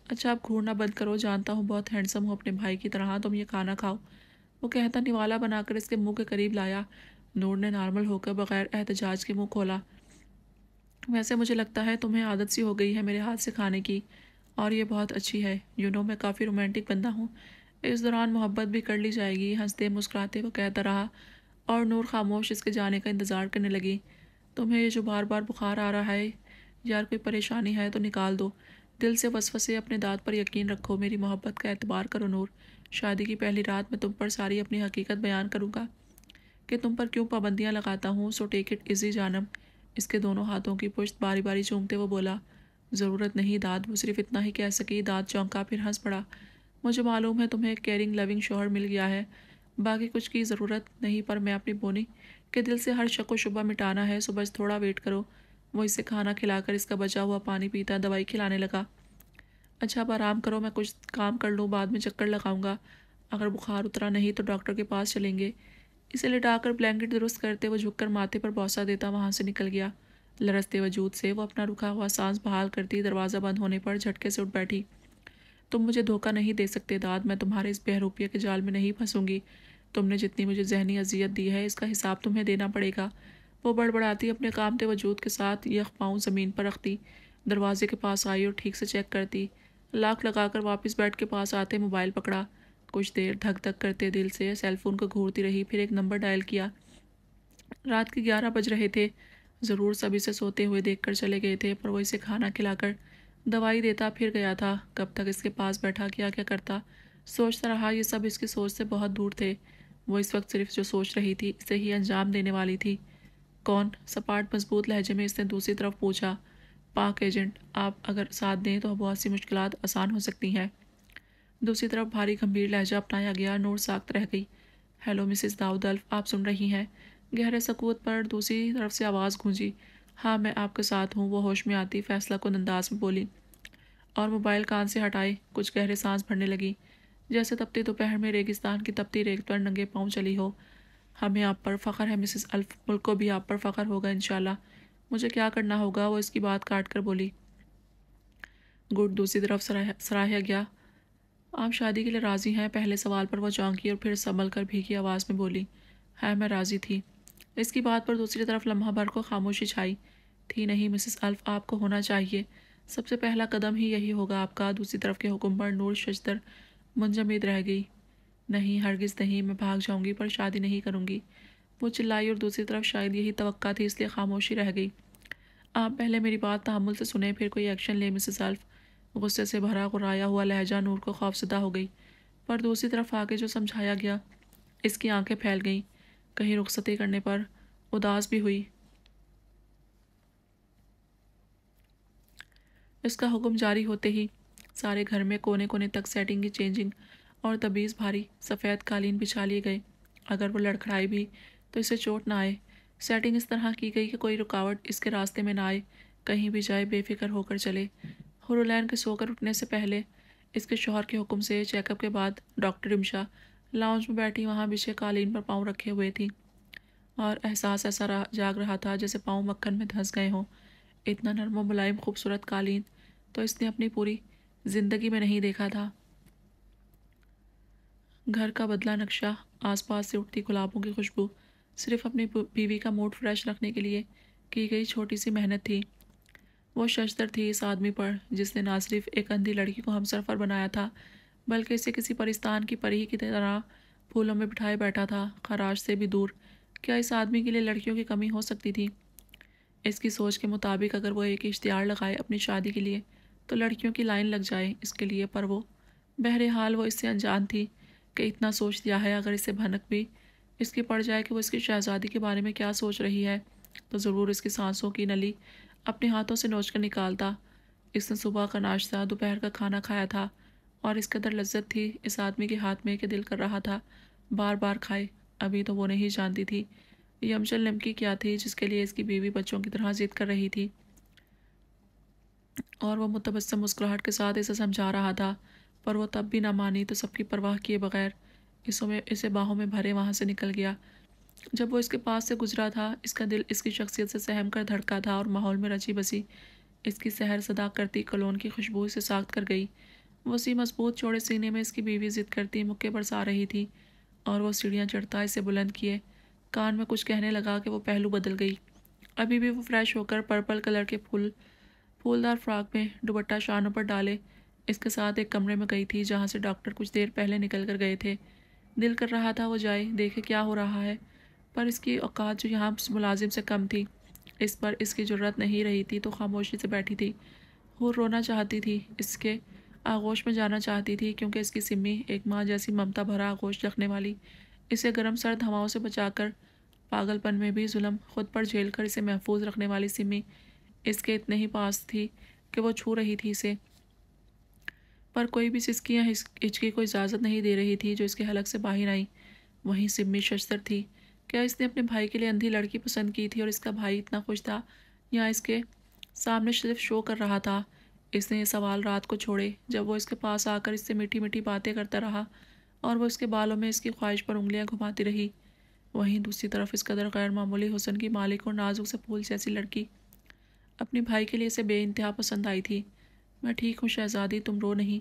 اچھا اب گھورنا بند کرو، جانتا ہوں بہت ہینڈسم ہو اپنے بھائی کی طرح، تم یہ کھانا کھاؤ۔ وہ کہتا نوالا بنا کر اس کے منہ کے قریب لایا۔ نور نے نارمل ہو کر بغیر احتجاج کے منہ کھولا۔ ویسے مجھے لگتا ہے تمہیں عادت سی ہو گئی ہے میرے ہاتھ سے کھانے کی، اور یہ بہت اچھی ہے، میں کافی رومانٹک بندہ ہوں، اس دوران محبت بھی کر لی جائے گی۔ ہنستے مسکراتے وہ کہتا رہا اور نور خاموش اس کے جانے کا انتظار کرنے لگی۔ تمہیں یہ جو بار بار بخار آ رہا ہے یار، کوئی پریشانی ہے تو نکال دو، دل سے وسوسے، اپنے داد پر یقین رکھو، میری محبت کا اعتبار کرو نور۔ شادی کی پہلی رات میں تم پر ساری اپنی حقیقت بیان کروں گا کہ تم پر کیوں پابندیاں لگاتا ہوں، سو ٹیک اٹ ایزی جانم۔ اس کے دونوں ہاتھوں کی پشت باری باری چومتے وہ بولا۔ ضرورت نہیں داد، وہ صرف اتنا ہی کہہ سکی۔ داد چونکا پھر ہنس پڑا۔ مجھے معلوم ہے تمہیں ایک کیئرنگ لونگ شوہر مل گیا ہے، باقی کچھ کی ضرورت نہیں، پر میں اپنی بونی کے دل سے ہر شک و شبہ مٹانا ہے، سو بس تھوڑا ویٹ کرو۔ وہ اسے کھانا کھلا کر اس کا بچا ہوا پانی پیتا دوائی کھلانے لگا۔ اچھا اب آرام کرو، میں کچھ کام کر لوں، بعد میں چکر لگاؤں گا، اگر بخار اترا نہیں تو ڈاکٹر کے پاس چلیں گے۔ اسے لٹا کر بلینکٹ درست کرتے وہ جھک کر ماتھے پر بوسہ دیتا وہاں سے نکل گیا۔ لرزتے وجود سے وہ اپنا رکا ہوا سانس بحال کرتی دروازہ بند ہونے پر جھٹکے سے اٹھ بیٹھی۔ تم مجھے دھوکہ نہیں دے سکتے داد، میں تمہارے اس بہروپیے کے جال میں نہیں پھنسوں گی، تم نے جتنی مجھے ذہنی اذیت دی ہے اس کا حساب تمہیں دینا پڑے گا۔ وہ بڑبڑاتی اپنے کامتے وجود کے ساتھ یک پاؤں زمین پر رکھتی، دروازے کے پاس آئی اور ٹھیک سے چیک کرتی۔ لاک لگا کر واپس بیڈ کے پاس آتے موبائل پکڑا، کچھ دیر دھک دھک کرتے دل سے سیل فون کو گھورتی رہی، پھر ایک نمبر ڈائل کیا۔ رات کے 11 بج رہے تھے۔ ضرور سب اسے سوتے ہوئے دیکھ کر چلے گئے تھے، پر وہ اسے کھانا کھلا کر دوائی دیتا پھر گیا تھا۔ کب تک اس کے پاس بیٹھا کیا کیا کرتا، سوچتا رہا۔ یہ سب اس کی سوچ سے بہت دور تھے۔ وہ اس وقت صرف جو سوچ رہی تھی اسے ہی انجام دینے والی تھی۔ کون؟ سپاٹ مضبوط لہجے میں اس نے دوسری طرف پوچھا۔ پاک ایجنٹ، آپ اگر ساتھ دیں تو بہت سی مشکلات آسان ہو سکتی ہیں۔ دوسری طرف بھاری گمبھیر لہجہ اپنایا گیا۔ نور ساکت رہ گئی۔ ہیلو مسز داؤد الف، آپ سن رہی ہیں؟ گہرے سکوت پر دوسری طرف سے آواز گونجی۔ ہاں میں آپ کے ساتھ ہوں، وہ ہوش میں آتی فیصلہ کن انداز میں بولی اور موبائل کان سے ہٹائے کچھ گہرے سانس بھرنے لگی، جیسے تپتی دوپہر میں ریگستان کی تپتی ریت پر ننگے پاؤں چلی ہو۔ ہمیں آپ پر فخر ہے مسز الف، ملک کو بھی آپ پر فخر ہوگا انشاءاللہ۔ مجھے کیا کرنا ہوگا؟ وہ اس کی بات کاٹ کر بولی۔ گڈ، دوسری طرف سراہا گیا۔ آپ شادی کے لیے راضی ہیں؟ پہلے سوال پر وہ چونکی اور پھر سنبھل کر بھیگی آواز میں بولی، ہے میں راضی تھی۔ اس کی بات پر دوسری طرف لمحہ بھر کو خاموشی چھائی تھی۔ نہیں مسز الف، آپ کو ہونا چاہیے، سب سے پہلا قدم ہی یہی ہوگا آپ کا۔ دوسری طرف کے حکم پر نور ششدر منجمد رہ گئی۔ نہیں ہرگز نہیں، میں بھاگ جاؤں گی پر شادی نہیں کروں گی، وہ چلائی اور دوسری طرف شاید یہی توقع تھی اس لیے خاموشی رہ گئی۔ آپ پہلے میری بات تحمل سے سنیں پھر کوئی ایکشن لیں مسز الف۔ غصے سے بھرا غرایا ہوا لہجہ نور کو خوفزدہ ہو گئی، پر دوسری طرف آ کے جو سمجھایا گیا اس کی آنکھیں پھیل گئیں۔ کہیں رخصتی کرنے پر اداس بھی ہوئی۔ اس کا حکم جاری ہوتے ہی سارے گھر میں کونے کونے تک سیٹنگ کی چینجنگ اور تبیز بھاری سفید قالین بچھا لیے گئے۔ اگر وہ لڑکھڑائے بھی تو اسے چوٹ نہ آئے۔ سیٹنگ اس طرح کی گئی کہ کوئی رکاوٹ اس کے راستے میں نہ آئے، کہیں بھی جائے بے فکر ہو کر چلے۔ ہرولین کے سو کر اٹھنے سے پہلے اس کے شوہر کے حکم سے چیک اپ کے بعد ڈاکٹر رمشا لاؤنج میں بیٹھی وہاں بچھے قالین پر پاؤں رکھے ہوئے تھی اور احساس ایسا جاگ رہا تھا جیسے پاؤں مکھن میں دھنس گئے ہوں۔ اتنا نرم و ملائم خوبصورت قالین تو اس نے اپنی پوری زندگی میں نہیں دیکھا تھا۔ گھر کا بدلہ نقشہ، آس پاس سے اٹھتی گلابوں کی خوشبو صرف اپنی بیوی کا موڈ فریش رکھنے کے لیے کی گئی چھوٹی سی محنت تھی۔ وہ ششدر تھی اس آدمی پر جس نے نہ صرف ایک اندھی لڑکی کو ہمسفر بنایا تھا بلکہ اسے کسی پرستان کی پری کی طرح پھولوں میں بٹھائے بیٹھا تھا، خراش سے بھی دور۔ کیا اس آدمی کے لیے لڑکیوں کی کمی ہو سکتی تھی؟ اس کی سوچ کے مطابق اگر وہ ایک اشتہار لگائے اپنی شادی کے لیے تو لڑکیوں کی لائن لگ جائے اس کے لیے، پر وہ بہرحال وہ اس سے انجان تھی کہ اتنا سوچ لیا ہے اگر اسے بھنک بھی اس کی پڑ جائے کہ وہ اس کی شہزادی کے بارے میں کیا سوچ رہی ہے تو ضرور اس کی سانسوں کی نلی اپنے ہاتھوں سے نوچ کر نکالتا۔ اس نے صبح کا ناشتہ دوپہر کا کھانا کھایا تھا اور اس قدر لذت تھی اس آدمی کے ہاتھ میں کہ دل کر رہا تھا بار بار کھائے۔ ابھی تو وہ نہیں جانتی تھی یمچل نمکی کیا تھی جس کے لیے اس کی بیوی بچوں کی طرح ضد کر رہی تھی، اور وہ متبسم مسکراہٹ کے ساتھ اسے سمجھا رہا تھا، پر وہ تب بھی نہ مانی تو سب کی پرواہ کیے بغیر اسے باہوں میں بھرے وہاں سے نکل گیا۔ جب وہ اس کے پاس سے گزرا تھا اس کا دل اس کی شخصیت سے سہم کر دھڑکا تھا اور ماحول میں رچی بسی اس کی سحر صدا کرتی کلون کی خوشبو اسے ساخت کر گئی۔ وسیع مضبوط چوڑے سینے میں اس کی بیوی ضد کرتی مکے برسا رہی تھی اور وہ سیڑھیاں چڑھتا اسے بلند کیے کان میں کچھ کہنے لگا کہ وہ پہلو بدل گئی۔ ابھی بھی وہ فریش ہو کر پرپل کلر کے پھولدار فراک میں دوپٹہ شانوں پر ڈالے اس کے ساتھ ایک کمرے میں گئی تھی جہاں سے ڈاکٹر کچھ دیر پہلے نکل کر گئے تھے۔ دل کر رہا تھا وہ جائے دیکھے کیا ہو رہا ہے، پر اس کی اوقات جو یہاں ملازم سے کم تھی اس پر اس کی جرات نہیں رہی تھی تو خاموشی سے بیٹھی تھی۔ وہ رونا چاہتی تھی، اس کے آغوش میں جانا چاہتی تھی کیونکہ اس کی سمی ایک ماں جیسی ممتا بھرا آغوش رکھنے والی، اسے گرم سرد ہواؤں سے بچا کر پاگل پن میں بھی ظلم خود پر جھیل کر اسے محفوظ رکھنے والی سمی اس کے اتنے ہی پاس تھی کہ وہ چھو رہی تھی اسے، پر کوئی بھی سسکی یا ہچکی کو اجازت نہیں دے رہی تھی جو اس کے حلق سے باہر آئی۔ وہیں سمی ششدر تھی۔ کیا اس نے اپنے بھائی کے لیے اندھی لڑکی پسند کی تھی اور اس کا بھائی اتنا خوش تھا یا اس کے سامنے صرف شو کر رہا تھا؟ اس نے یہ سوال رات کو چھوڑے جب وہ اس کے پاس آ کر اس سے میٹھی میٹھی باتیں کرتا رہا اور وہ اس کے بالوں میں اس کی خواہش پر انگلیاں گھماتی رہی۔ وہیں دوسری طرف اس قدر غیر معمولی حسن کی مالک اور نازک سے پھول جیسی لڑکی اپنے بھائی کے لیے اسے بے انتہا پسند آئی تھی۔ میں ٹھیک ہوں شہزادی، تم رو نہیں۔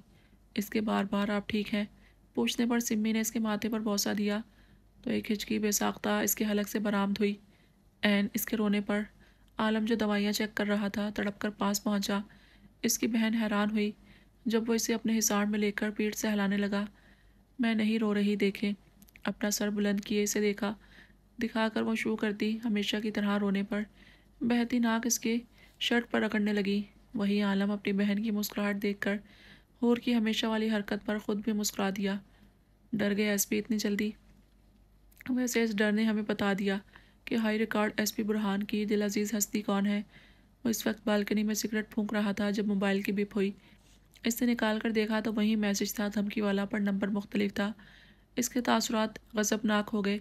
اس کے بار بار آپ ٹھیک ہیں پوچھنے پر سمی نے اس کے ماتھے پر بوسہ دیا تو ایک ہچکی بے ساختہ اس کے حلق سے برآمد ہوئی۔ عین اس کے رونے پر عالم جو دوائیاں چیک کر رہا تھا تڑپ کر پاس پہنچا۔ اس کی بہن حیران ہوئی جب وہ اسے اپنے حصار میں لے کر پیٹھ سے ہلانے لگا۔ میں نہیں رو رہی، دیکھیں۔ اپنا سر بلند کیے اسے دکھا کر وہ شروع کر دی ہمیشہ کی طرح رونے پر۔ بہتی ناک اس کے شرٹ پر رگڑنے لگی۔ وہی عالم اپنی بہن کی مسکراہٹ دیکھ کر حور کی ہمیشہ والی حرکت پر خود بھی مسکرا دیا۔ ڈر گئے ایس پی اتنی جلدی؟ ویسے اس ڈر نے ہمیں بتا دیا کہ ہائی ریکارڈ ایس پی برہان کی دل عزیز ہستی کون ہے۔ وہ اس وقت بالکنی میں سگریٹ پھونک رہا تھا جب موبائل کی بپ ہوئی۔ اس نے نکال کر دیکھا تو وہی میسج تھا، دھمکی والا، پر نمبر مختلف تھا۔ اس کے تاثرات غضبناک ہو گئے،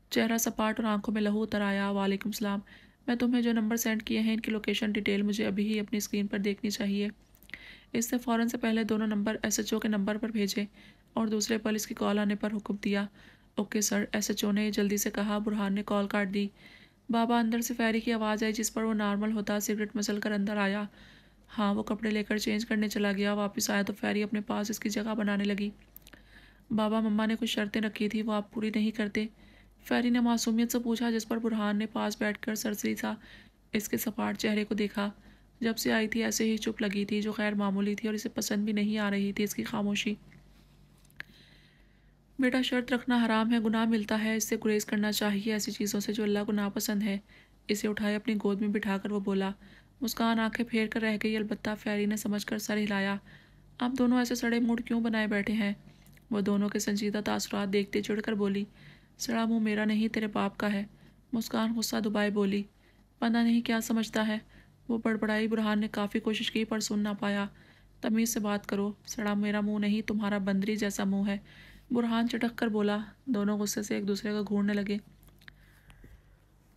چہرہ سپاٹ اور آنکھوں میں لہو اتر آیا۔ وعلیکم السلام، میں تمہیں جو نمبر سینڈ کیے ہیں ان کی لوکیشن ڈیٹیل مجھے ابھی ہی اپنی اسکرین پر دیکھنی چاہیے۔ اس نے فوراً سے پہلے دونوں نمبر ایس ایچ او کے نمبر پر بھیجے اور دوسرے پولیس کی کال آنے پر حکم دیا۔ Okay sir, S H O نے جلدی سے کہا۔ برہان نے کال کاٹ دی۔ بابا اندر سے فیری کی آواز آئی جس پر وہ نارمل ہوتا سگریٹ مسل کر اندر آیا۔ ہاں، وہ کپڑے لے کر چینج کرنے چلا گیا۔ واپس آیا تو فیری اپنے پاس اس کی جگہ بنانے لگی۔ بابا مما نے کچھ شرطیں رکھی تھی، وہ آپ پوری نہیں کرتے؟ فیری نے معصومیت سے پوچھا، جس پر برہان نے پاس بیٹھ کر سرسری سا اس کے سپاٹ چہرے کو دیکھا۔ جب سے آئی تھی ایسے ہی چپ لگی تھی، جو غیر معمولی تھی، اور اسے پسند بھی نہیں آ رہی تھی اس کی خاموشی۔ بیٹا، شرط رکھنا حرام ہے، گناہ ملتا ہے، اس سے گریز کرنا چاہیے، ایسی چیزوں سے جو اللہ کو ناپسند ہے۔ اسے اٹھائے اپنی گود میں بٹھا کر وہ بولا۔ مسکان آنکھیں پھیر کر رہ گئی، البتہ فیری نے سمجھ کر سر ہلایا۔ آپ دونوں ایسے سڑے موڈ کیوں بنائے بیٹھے ہیں؟ وہ دونوں کے سنجیدہ تاثرات دیکھتے چڑھ کر بولی۔ سڑا منہ میرا نہیں، تیرے باپ کا ہے۔ مسکان غصہ دبائے بولی۔ پتہ نہیں کیا سمجھتا ہے؟ وہ بڑبڑائی۔ برہان نے کافی کوشش کی پر سن نہ پایا۔ تمیز سے بات کرو، سڑا میرا منہ نہیں، تمہارا بندری جیسا منہ ہے، برہان چٹک کر بولا۔ دونوں غصے سے ایک دوسرے کو گھورنے لگے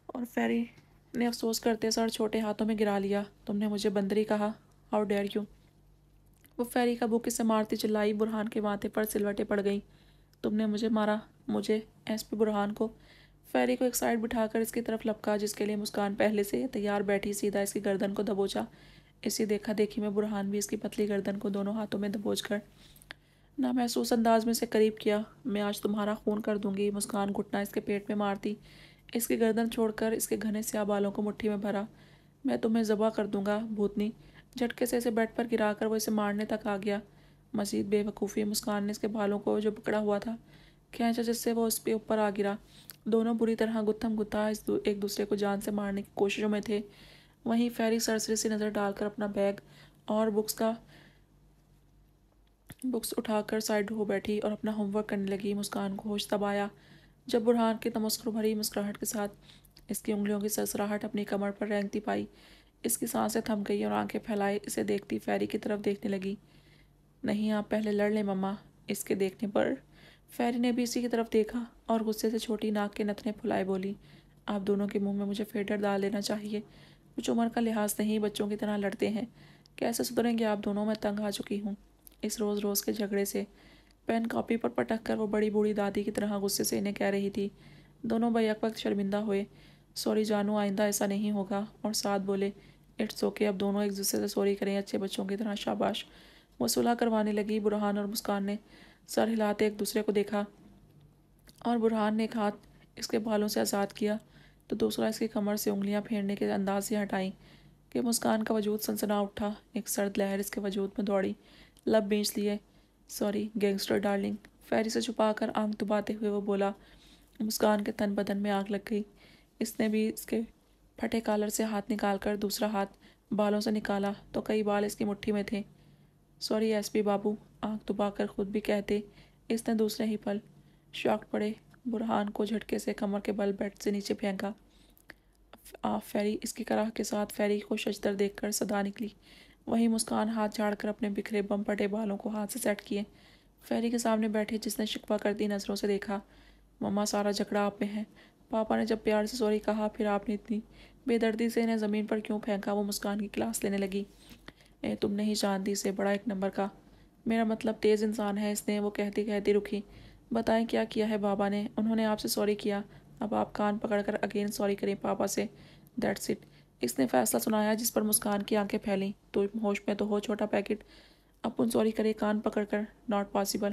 اور فیری نے افسوس کرتے سر چھوٹے ہاتھوں میں گرا لیا۔ تم نے مجھے بندری کہا، ہاؤ ڈیئر یو! وہ فیری کا بک سے مارتی چلائی۔ برہان کے ماتھے پر سلوٹیں پڑ گئیں۔ تم نے مجھے مارا، مجھے؟ ایس پی برہان کو فیری کو ایک سائڈ بٹھا کر اس کی طرف لپکا، جس کے لیے مسکان پہلے سے تیار بیٹھی، سیدھا اس کی گردن کو دبوچا۔ اسی دیکھا دیکھی میں برہان بھی اس کی پتلی گردن کو دونوں ہاتھوں میں دبوچ کر نامحسوس انداز میں سے قریب کیا۔ میں آج تمہارا خون کر دوں گی۔ مسکان گھٹنا اس کے پیٹ میں مارتی اس کی گردن چھوڑ کر اس کے گھنے سیاہ بالوں کو مٹھی میں بھرا۔ میں تمہیں ذبح کر دوں گا بھوتنی! جھٹکے سے اسے بیڈ پر گرا کر وہ اسے مارنے تک آ گیا۔ مزید بے وقوفی! مسکان نے اس کے بالوں کو جو پکڑا ہوا تھا کھینچا، جس سے وہ اس پہ اوپر آ گرا۔ دونوں بری طرح گتھم گتھا ایک دوسرے کو جان سے مارنے کی کوششوں میں تھے۔ وہیں فیری سرسری سی نظر ڈال کر اپنا بیگ اور بکس اٹھا کر سائڈ ہو بیٹھی اور اپنا ہوم ورک کرنے لگی۔ مسکان کو ہوش تب آیا جب برہان کی تمسخر بھری مسکراہٹ کے ساتھ اس کی انگلیوں کی سرسراہٹ اپنی کمر پر رینگتی پائی۔ اس کی سانسیں تھم گئی اور آنکھیں پھیلائے اسے دیکھتی فیری کی طرف دیکھنے لگی۔ نہیں، آپ پہلے لڑ لیں مما۔ اس کے دیکھنے پر فیری نے بھی اسی کی طرف دیکھا اور غصے سے چھوٹی ناک کے نتنے پھلائے بولی۔ آپ دونوں کے منہ میں مجھے فیڈر ڈال دینا چاہیے۔ کچھ عمر کا لحاظ نہیں، بچوں کی طرح لڑتے ہیں۔ کیسے سدھریں گے آپ دونوں؟ میں تنگ آ چکی ہوں اس روز روز کے جھگڑے سے۔ پین کاپی پر پٹک کر وہ بڑی بوڑھی دادی کی طرح غصے سے انہیں کہہ رہی تھی۔ دونوں بیک وقت شرمندہ ہوئے۔ سوری جانو، آئندہ ایسا نہیں ہوگا۔ اور ساتھ بولے، اٹس اوکے، اب دونوں ایک دوسرے سے سوری کریں، اچھے بچوں کی طرح۔ شاباش! وہ صلح کروانے لگی۔ برہان اور مسکان نے سر ہلاتے ایک دوسرے کو دیکھا اور برہان نے ایک ہاتھ اس کے بالوں سے آزاد کیا تو دوسرا اس کی کمر سے انگلیاں پھیرنے کے انداز سے ہٹائیں کہ مسکان کا وجود سنسنا اٹھا۔ ایک سرد لہر اس کے وجود میں دوڑی، لب بھینچ لیے۔ Sorry gangster darling! فیری سے چھپا کر آنکھ دباتے ہوئے وہ بولا۔ مسکان کے تن بدن میں آگ لگ گئی۔ اس نے بھی اس کے پھٹے کالر سے ہاتھ نکال کر دوسرا ہاتھ بالوں سے نکالا تو کئی بال اس کی مٹھی میں تھے۔ سوری ایس پی بابو! آنکھ دبا کر خود بھی کہتے اس نے دوسرے ہی پل شاکڈ پڑے برہان کو جھٹکے سے کمر کے بل بیڈ سے نیچے پھینکا۔ فیری! اس کی کراہ کے ساتھ فیری کو شجدر دیکھ کر صدا نکلی۔ وہیں مسکان ہاتھ جھاڑ کر اپنے بکھرے بم پٹے بالوں کو ہاتھ سے سیٹ کیے فیری کے سامنے بیٹھے، جس نے شکوہ کرتی نظروں سے دیکھا۔ مما، سارا جھگڑا آپ میں ہے۔ پاپا نے جب پیار سے سوری کہا، پھر آپ نے اتنی بے دردی سے انہیں زمین پر کیوں پھینکا؟ وہ مسکان کی کلاس لینے لگی۔ تم نہیں جانتی اسے، بڑا ایک نمبر کا، میرا مطلب تیز انسان ہے۔ اس نے وہ کہتی کہتی رکی۔ بتائیں کیا کیا ہے بابا نے؟ انہوں نے آپ سے سوری کیا، اب آپ کان پکڑ کر اگین سوری کریں پاپا سے، دیٹس اٹ۔ اس نے فیصلہ سنایا، جس پر مسکان کی آنکھیں پھیلیں۔ تو ہوش میں تو ہو چھوٹا پیکٹ، اپن سوری کرے کان پکڑ کر، ناٹ پاسبل۔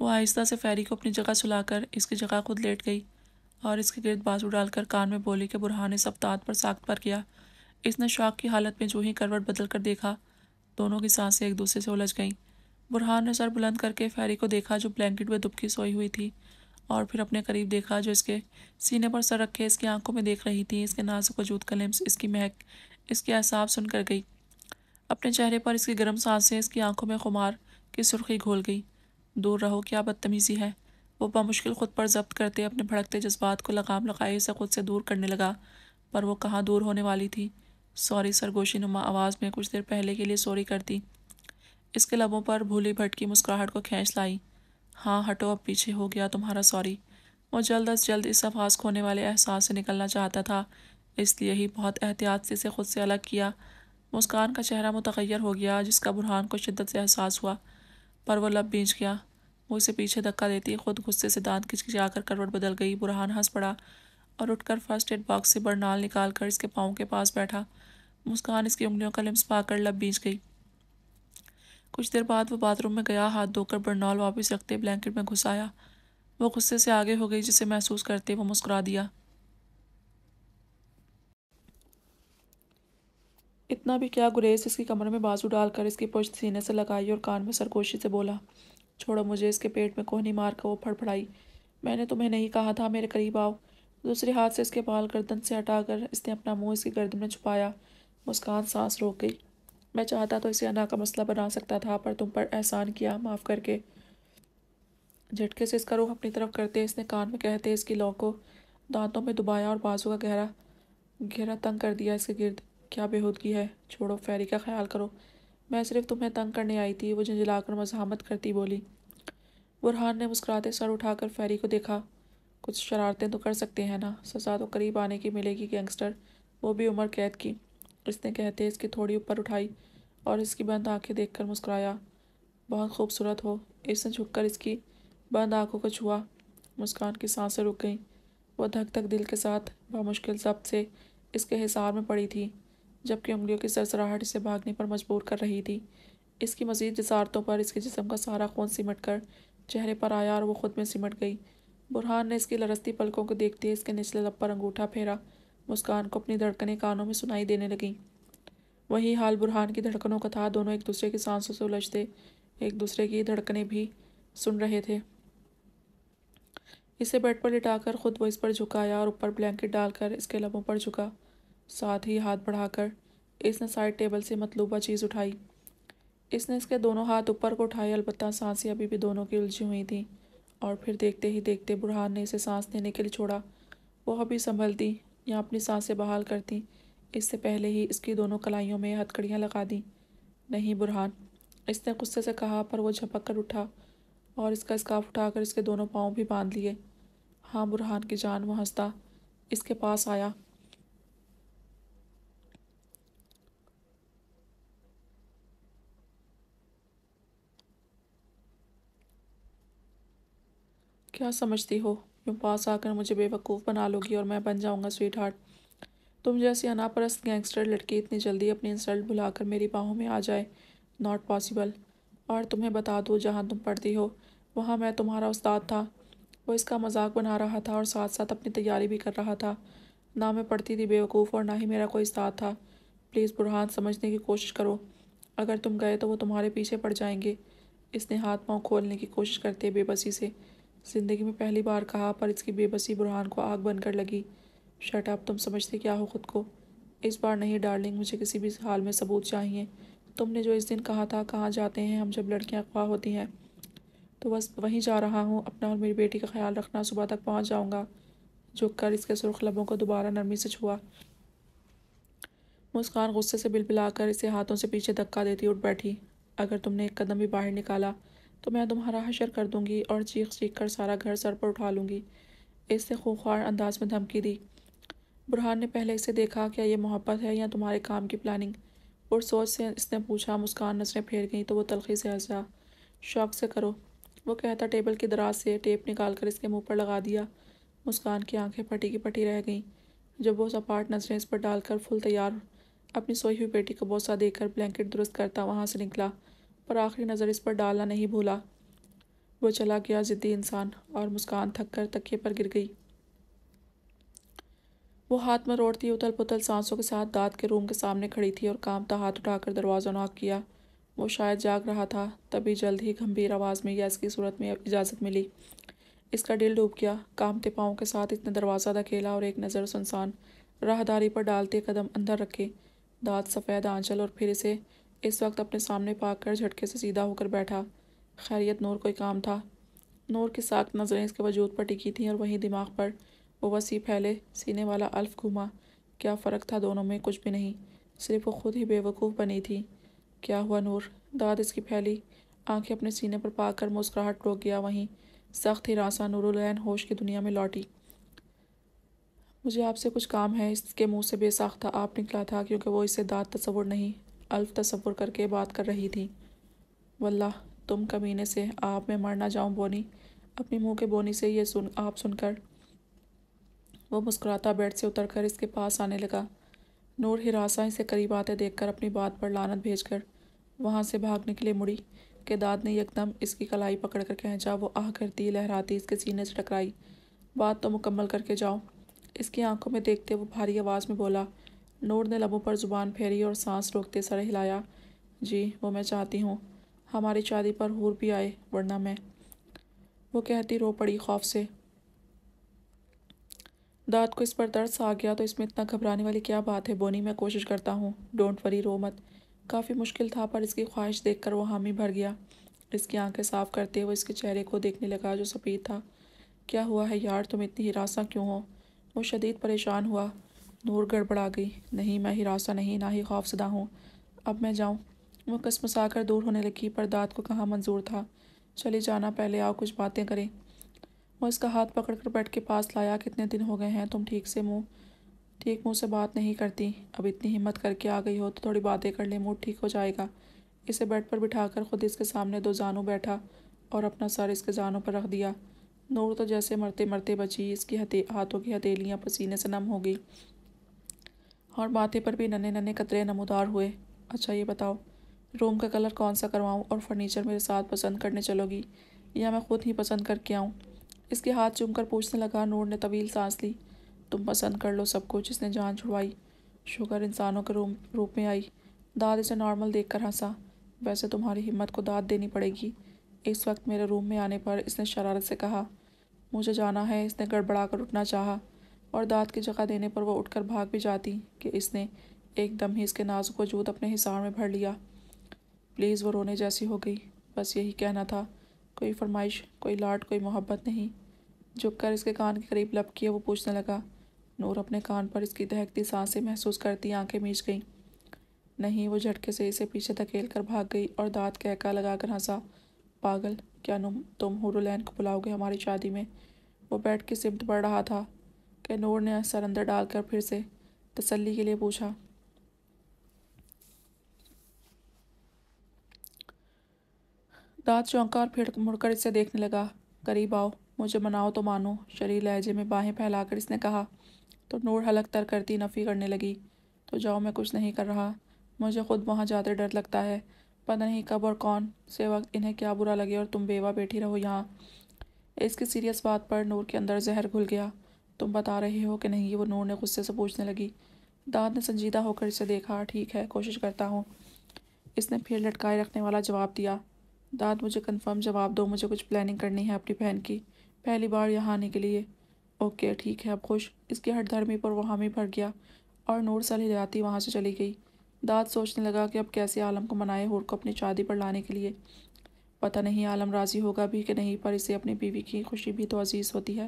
وہ آہستہ سے فیری کو اپنی جگہ سلا کر اس کی جگہ خود لیٹ گئی اور اس کے گرد بازو ڈال کر کان میں بولی کہ برہان اس افتاد پر ساخت پر کیا۔ اس نے شوق کی حالت میں جو ہی کروٹ بدل کر دیکھا، دونوں کی سانسیں ایک دوسرے سے الجھ گئیں۔ برہان نے سر بلند کر کے فیری کو دیکھا جو بلینکٹ میں دبکی سوئی ہوئی تھی، اور پھر اپنے قریب دیکھا جو اس کے سینے پر سر رکھے اس کی آنکھوں میں دیکھ رہی تھی۔ اس کے نازک وجود کا لمس، اس کی مہک، اس کے اعصاب سن کر گئی۔ اپنے چہرے پر اس کی گرم سانسیں اس کی آنکھوں میں خمار کی سرخی گھول گئی۔ دور رہو، کیا بدتمیزی ہے! وہ بمشکل خود پر ضبط کرتے اپنے بھڑکتے جذبات کو لگام لگائے اسے خود سے دور کرنے لگا، پر وہ کہاں دور ہونے والی تھی۔ سوری، سرگوشی نما آواز میں کچھ دیر پہلے کے لیے سوری کرتی اس کے لبوں پر بھولی بھٹکی مسکراہٹ کو کھینچ لائی۔ ہاں ہٹو، اب پیچھے ہو گیا تمہارا سوری۔ وہ جلد از جلد اس آواز کھونے والے احساس سے نکلنا چاہتا تھا، اس لیے ہی بہت احتیاط سے اسے خود سے الگ کیا۔ مسکان کا چہرہ متغیر ہو گیا جس کا برہان کو شدت سے احساس ہوا، پر وہ لب بھیج گیا۔ وہ اسے پیچھے دھکا دیتی خود غصے سے دانت کچکچا کر کروٹ بدل گئی۔ برہان ہنس پڑا اور اٹھ کر فرسٹ ایڈ باکس سے برنال نکال کر اس کے پاؤں کے پاس بیٹھا۔ مسکان اس کی انگلیوں کا لمس پا کر لب بھیج گئی۔ کچھ دیر بعد وہ باتھ روم میں گیا، ہاتھ دھو کر برنال واپس رکھتے بلینکٹ میں گھس آیا۔ وہ غصے سے آگے ہو گئی جسے محسوس کرتے وہ مسکرا دیا۔ اتنا بھی کیا گریز اس کی کمر میں بازو ڈال کر اس کی پشت سینے سے لگائی اور کان میں سرگوشی سے بولا، چھوڑو مجھے۔ اس کے پیٹ میں کوہنی مار کر وہ پھڑ پھڑائی، میں نے تمہیں نہیں کہا تھا میرے قریب آؤ۔ دوسرے ہاتھ سے اس کے بال گردن سے ہٹا کر اس نے اپنا منہ اس کی گردن میں چھپایا۔ مسکان سانس روک گئی۔ میں چاہتا تو اسے انا کا مسئلہ بنا سکتا تھا، پر تم پر احسان کیا، معاف کر کے۔ جھٹکے سے اس کا رخ اپنی طرف کرتے اس نے کان میں کہتے اس کی لو کو دانتوں میں دبایا اور بازو کا گھیرا تنگ کر دیا اس کے گرد۔ کیا بےہودگی ہے، چھوڑو، فیری کا خیال کرو، میں صرف تمہیں تنگ کرنے آئی تھی، وہ جھنجھلا کر مزاحمت کرتی بولی۔ برہان نے مسکراتے سر اٹھا کر فیری کو دیکھا، کچھ شرارتیں تو کر سکتے ہیں نا، سزا تو قریب آنے کی ملے گی گینگسٹر، وہ بھی عمر قید کی۔ اس نے کہتے اس کی تھوڑی اوپر اٹھائی اور اس کی بند آنکھیں دیکھ کر مسکرایا۔ بہت خوبصورت ہو۔ اس نے جھک کر اس کی بند آنکھوں کو چھوا۔ مسکان کی سانسیں رک گئیں، وہ دھک دھک دل کے ساتھ بمشکل ضبط سے اس کے حصار میں پڑی تھی، جبکہ انگلیوں کی سرسراہٹ اسے بھاگنے پر مجبور کر رہی تھی۔ اس کی مزید جسارتوں پر اس کے جسم کا سارا خون سمٹ کر چہرے پر آیا اور وہ خود میں سمٹ گئی۔ برہان نے اس کی لرزتی پلکوں کو دیکھتے اس کے نچلے لب پر انگوٹھا پھیرا۔ مسکان کو اپنی دھڑکنیں کانوں میں سنائی دینے لگیں۔ وہی حال برہان کی دھڑکنوں کا تھا، دونوں ایک دوسرے کی سانسوں سے الجھتے ایک دوسرے کی دھڑکنیں بھی سن رہے تھے۔ اسے بیڈ پر لٹا کر خود وہ اس پر جھکایا اور اوپر بلینکٹ ڈال کر اس کے لبوں پر جھکا، ساتھ ہی ہاتھ بڑھا کر اس نے سائڈ ٹیبل سے مطلوبہ چیز اٹھائی۔ اس نے اس کے دونوں ہاتھ اوپر کو اٹھائے، البتہ سانسیں ابھی بھی دونوں کی الجھی ہوئی تھیں، اور پھر دیکھتے ہی دیکھتے برہان نے اسے سانس لینے کے لیے چھوڑا۔ وہ ابھی سنبھلتی یا اپنی سانسیں بحال کرتی اس سے پہلے ہی اس کی دونوں کلائیوں میں ہتھکڑیاں لگا دیں۔ نہیں برہان، اس نے غصے سے کہا، پر وہ جھپک کر اٹھا اور اس کا اسکارف اٹھا کر اس کے دونوں پاؤں بھی باندھ لیے۔ ہاں برہان کی جان، وہ ہنستا اس کے پاس آیا۔ کیا سمجھتی ہو، یوں پاس آ کر مجھے بے وقوف بنا لو گی اور میں بن جاؤں گا سویٹ ہارٹ؟ تم جیسی انا پرست گینگسٹر لڑکی اتنی جلدی اپنی انسلٹ بھلا کر میری باہوں میں آ جائے، ناٹ پاسبل۔ اور تمہیں بتا دوں، جہاں تم پڑھتی ہو وہاں میں تمہارا استاد تھا۔ وہ اس کا مذاق بنا رہا تھا اور ساتھ ساتھ اپنی تیاری بھی کر رہا تھا۔ نہ میں پڑھتی تھی بیوقوف، اور نہ ہی میرا کوئی استاد تھا۔ پلیز برہان، سمجھنے کی کوشش کرو، اگر تم گئے تو وہ تمہارے پیچھے پڑ جائیں گے۔ اس نے ہاتھ پاؤں کھولنے کی کوشش کرتے بے بسی سے زندگی میں پہلی بار کہا، پر اس کی بے بسی برہان کو آگ بن کر لگی۔ شٹ اپ، تم سمجھتے کیا ہو خود کو؟ اس بار نہیں ڈارلنگ، مجھے کسی بھی حال میں ثبوت چاہیے۔ تم نے جو اس دن کہا تھا کہاں جاتے ہیں ہم جب لڑکیاں اغوا ہوتی ہیں، تو بس وہیں جا رہا ہوں، اپنا اور میری بیٹی کا خیال رکھنا، صبح تک پہنچ جاؤں گا۔ جھک کر اس کے سرخ لبوں کو دوبارہ نرمی سے چھوا۔ مسکان غصے سے بلبلا کر اسے ہاتھوں سے پیچھے دھکا دیتی اٹھ بیٹھی۔ اگر تم نے ایک قدم بھی باہر نکالا تو میں تمہارا حشر کر دوں گی اور چیخ چیخ کر سارا گھر سر پر اٹھا لوں گی، اس نے خونخوار انداز میں دھمکی دی۔ برہان نے پہلے اسے دیکھا، کیا یہ محبت ہے یا تمہارے کام کی پلاننگ؟ پرسوچ سے اس نے پوچھا۔ مسکان نظریں پھیر گئیں تو وہ تلخی سے ہنسا۔ شوق سے کرو، وہ کہتا ٹیبل کی دراز سے ٹیپ نکال کر اس کے منہ پر لگا دیا۔ مسکان کی آنکھیں پھٹی کی پھٹی رہ گئیں جب وہ سپاٹ نظریں اس پر ڈال کر فل تیار اپنی سوئی ہوئی بیٹی کو بوسہ دے کر بلینکٹ درست کرتا وہاں سے نکلا، پر آخری نظر اس پر ڈالنا نہیں بھولا۔ وہ چلا گیا ضدی انسان، اور مسکان تھک کر تکیے پر گر گئی۔ وہ ہاتھ میں روڑتی اتل پتل سانسوں کے ساتھ داد کے روم کے سامنے کھڑی تھی اور کانپتا ہاتھ اٹھا کر دروازہ ناک کیا۔ وہ شاید جاگ رہا تھا، تبھی جلد ہی گھمبیر آواز میں یس کی صورت میں اجازت ملی۔ اس کا دل ڈوب گیا۔ کانپتے پاؤں کے ساتھ اس نے دروازہ دھکیلا اور ایک نظر سنسان راہداری پر ڈالتے قدم اندر رکھے۔ داد سفید آنچل اور پھر اسے اس وقت اپنے سامنے پا کر جھٹکے سے سیدھا ہو کر بیٹھا۔ خیریت نور، کوئی کام تھا؟ نور کی ساکت نظریں اس کے وجود پر ٹکی تھیں اور وہیں دماغ پر وہ وسیع پھیلے سینے والا الف گھوما۔ کیا فرق تھا دونوں میں؟ کچھ بھی نہیں، صرف وہ خود ہی بے وقوف بنی تھی۔ کیا ہوا نور؟ داد اس کی پھیلی آنکھیں اپنے سینے پر پا کر مسکراہٹ روک گیا۔ وہیں سخت ہراساں نورالعین ہوش کی دنیا میں لوٹی۔ مجھے آپ سے کچھ کام ہے۔ اس کے منہ سے بے ساختہ آپ نکلا تھا کیونکہ وہ اسے داد تصور نہیں الف تصور کر کے بات کر رہی تھی۔ واللہ تم کمینے سے، آپ میں مر نہ جاؤں بونی۔ اپنی منہ کے بونی سے یہ آپ سن کر وہ مسکراتا بیڈ سے اتر کر اس کے پاس آنے لگا۔ نور ہراساں اسے قریب آتے دیکھ کر اپنی بات پر لعنت بھیج کر وہاں سے بھاگنے کے لیے مڑی کہ داد نے یکدم اس کی کلائی پکڑ کر کھینچا۔ وہ آہ کرتی لہراتی اس کے سینے سے ٹکرائی۔ بات تو مکمل کر کے جاؤ، اس کی آنکھوں میں دیکھتے وہ بھاری آواز میں بولا۔ نور نے لبوں پر زبان پھیری اور سانس روکتے سر ہلایا۔ جی وہ میں چاہتی ہوں ہماری شادی پر حور بھی آئے، ورنہ میں، وہ کہتی رو پڑی خوف سے۔ داد کو اس پر ترس آ گیا تو اس میں اتنا گھبرانے والی کیا بات ہے بونی؟ میں کوشش کرتا ہوں، ڈونٹ وری، رو مت۔ کافی مشکل تھا پر اس کی خواہش دیکھ کر وہ حامی بھر گیا۔ اس کی آنکھیں صاف کرتے وہ اس کے چہرے کو دیکھنے لگا جو سفید تھا۔ کیا ہوا ہے یار، تم اتنی ہراساں کیوں ہو؟ وہ شدید پریشان ہوا۔ نور گڑبڑا گئی۔ نہیں میں ہراساں نہیں، نہ ہی خوف زدہ ہوں۔ اب میں جاؤں؟ وہ کسمسا کر دور ہونے لگی پر داد کو کہاں منظور تھا۔ چلی جانا، پہلے آؤ کچھ باتیں کریں۔ وہ اس کا ہاتھ پکڑ کر بیڈ کے پاس لایا۔ کتنے دن ہو گئے ہیں تم ٹھیک منہ سے بات نہیں کرتی؟ اب اتنی ہمت کر کے آ گئی ہو تو تھوڑی باتیں کر لیں، موڈ ٹھیک ہو جائے گا۔ اسے بیڈ پر بٹھا کر خود اس کے سامنے دو زانوں بیٹھا اور اپنا سر اس کے زانوں پر رکھ دیا۔ نور تو جیسے مرتے مرتے بچی، اس کی ہاتھوں کی ہتھیلیاں پسینے سے نم ہو گئی اور ماتھے پر بھی ننھے ننھے قطرے نمودار ہوئے۔ اچھا یہ بتاؤ، روم کا کلر کون سا کرواؤں اور فرنیچر میرے ساتھ پسند کرنے چلو گی یا میں خود ہی پسند کر کے آؤں؟ اس کے ہاتھ چوم کر پوچھنے لگا۔ نور نے طویل سانس لی۔ تم پسند کر لو سب کچھ۔ اس نے جان چھڑوائی۔ شوگر انسانوں کے روپ میں آئی۔ داد اسے نارمل دیکھ کر ہنسا۔ ویسے تمہاری ہمت کو داد دینی پڑے گی۔ اس وقت میرے روم میں آنے پر اس نے شرارت سے کہا۔ مجھے جانا ہے۔ اس نے گڑبڑا کر اٹھنا چاہا اور داد کی جگہ دینے پر وہ اٹھ کر بھاگ بھی جاتی کہ اس نے ایک دم ہی اس کے نازک وجود اپنے حصار میں بھر لیا۔ پلیز، وہ رونے جیسی ہو گئی۔ بس یہی کہنا تھا، کوئی فرمائش، کوئی لاڈ، کوئی محبت نہیں؟ جھک کر اس کے کان کے قریب لب کیے وہ پوچھنے لگا۔ نور اپنے کان پر اس کی دہکتی سانسیں محسوس کرتی آنکھیں میچ گئیں۔ نہیں، وہ جھٹکے سے اسے پیچھے دھکیل کر بھاگ گئی اور داد کہکا لگا کر ہنسا۔ پاگل، کیا تم حورالعین کو بلاؤ گے ہماری شادی میں؟ وہ بیڈ کی سمت بڑھ رہا تھا کہ نور نے سر اندر ڈال کر پھر سے تسلی کے لیے پوچھا۔ داد چونکا اور پھر مڑ کر اسے دیکھنے لگا۔ قریب آؤ، مجھے مناؤ تو مانو، شریر لہجے میں باہیں پھیلا کر اس نے کہا۔ تو نور حلق تر کرتی نفی کرنے لگی۔ تو جاؤ، میں کچھ نہیں کر رہا، مجھے خود وہاں جاتے ڈر لگتا ہے، پتہ نہیں کب اور کون سے وقت انہیں کیا برا لگے اور تم بیوہ بیٹھی رہو یہاں۔ اس کی سیریس بات پر نور کے اندر زہر گھل گیا۔ تم بتا رہے ہو کہ نہیں؟ وہ نور نے غصے سے پوچھنے لگی۔ داد نے سنجیدہ ہو کر اسے دیکھا۔ ٹھیک ہے، کوشش کرتا ہوں، اس نے پھر لٹکائے رکھنے والا جواب دیا۔ داد مجھے کنفرم جواب دو، مجھے کچھ پلاننگ کرنی ہے اپنی بہن کی پہلی بار یہاں آنے کے لیے۔ اوکے ٹھیک ہے، اب خوش؟ اس کی ہٹ دھرمی پر وہ حامی بھر گیا اور نور سر ہلاتی وہاں سے چلی گئی۔ داد سوچنے لگا کہ اب کیسے عالم کو منائے حور کو اپنی شادی پر لانے کے لیے۔ پتہ نہیں عالم راضی ہوگا بھی کہ نہیں، پر اسے اپنی بیوی کی خوشی بھی تو عزیز ہوتی ہے۔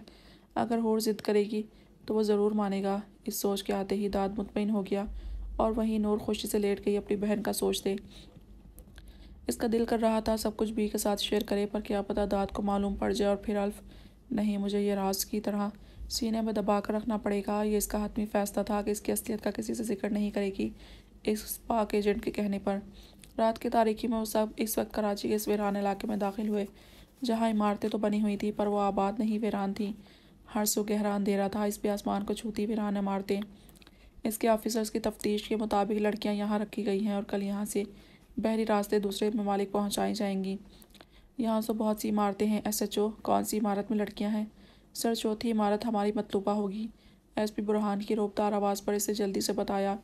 اگر حور ضد کرے گی تو وہ ضرور مانے گا۔ اس سوچ کے آتے ہی داد مطمئن ہو گیا اور وہیں نور خوشی سے لیٹ گئی اپنی بہن کا سوچتے۔ اس کا دل کر رہا تھا سب کچھ بی کے ساتھ شیئر کرے، پر کیا پتہ داد کو معلوم پڑ جائے اور پھر الف۔ نہیں، مجھے یہ راز کی طرح سینے میں دبا کر رکھنا پڑے گا۔ یہ اس کا حتمی فیصلہ تھا کہ اس کی اصلیت کا کسی سے ذکر نہیں کرے گی اس پاک ایجنٹ کے کہنے پر۔ رات کی تاریکی میں وہ سب اس وقت کراچی کے اس ویران علاقے میں داخل ہوئے جہاں عمارتیں تو بنی ہوئی تھیں پر وہ آباد نہیں، ویران تھیں۔ ہر سو گہرا اندھیرا تھا، اس بھی آسمان کو چھوتی ویران عمارتیں۔ اس کے آفیسرز کی تفتیش کے مطابق لڑکیاں یہاں رکھی گئی ہیں اور کل یہاں سے بحری راستے دوسرے ممالک پہنچائی جائیں گی۔ یہاں سے بہت سی عمارتیں ہیں ایس ایچ او، کون سی عمارت میں لڑکیاں ہیں؟ سر چوتھی عمارت ہماری مطلوبہ ہوگی، ایس پی برہان کی روبدار آواز پر اسے جلدی سے بتایا۔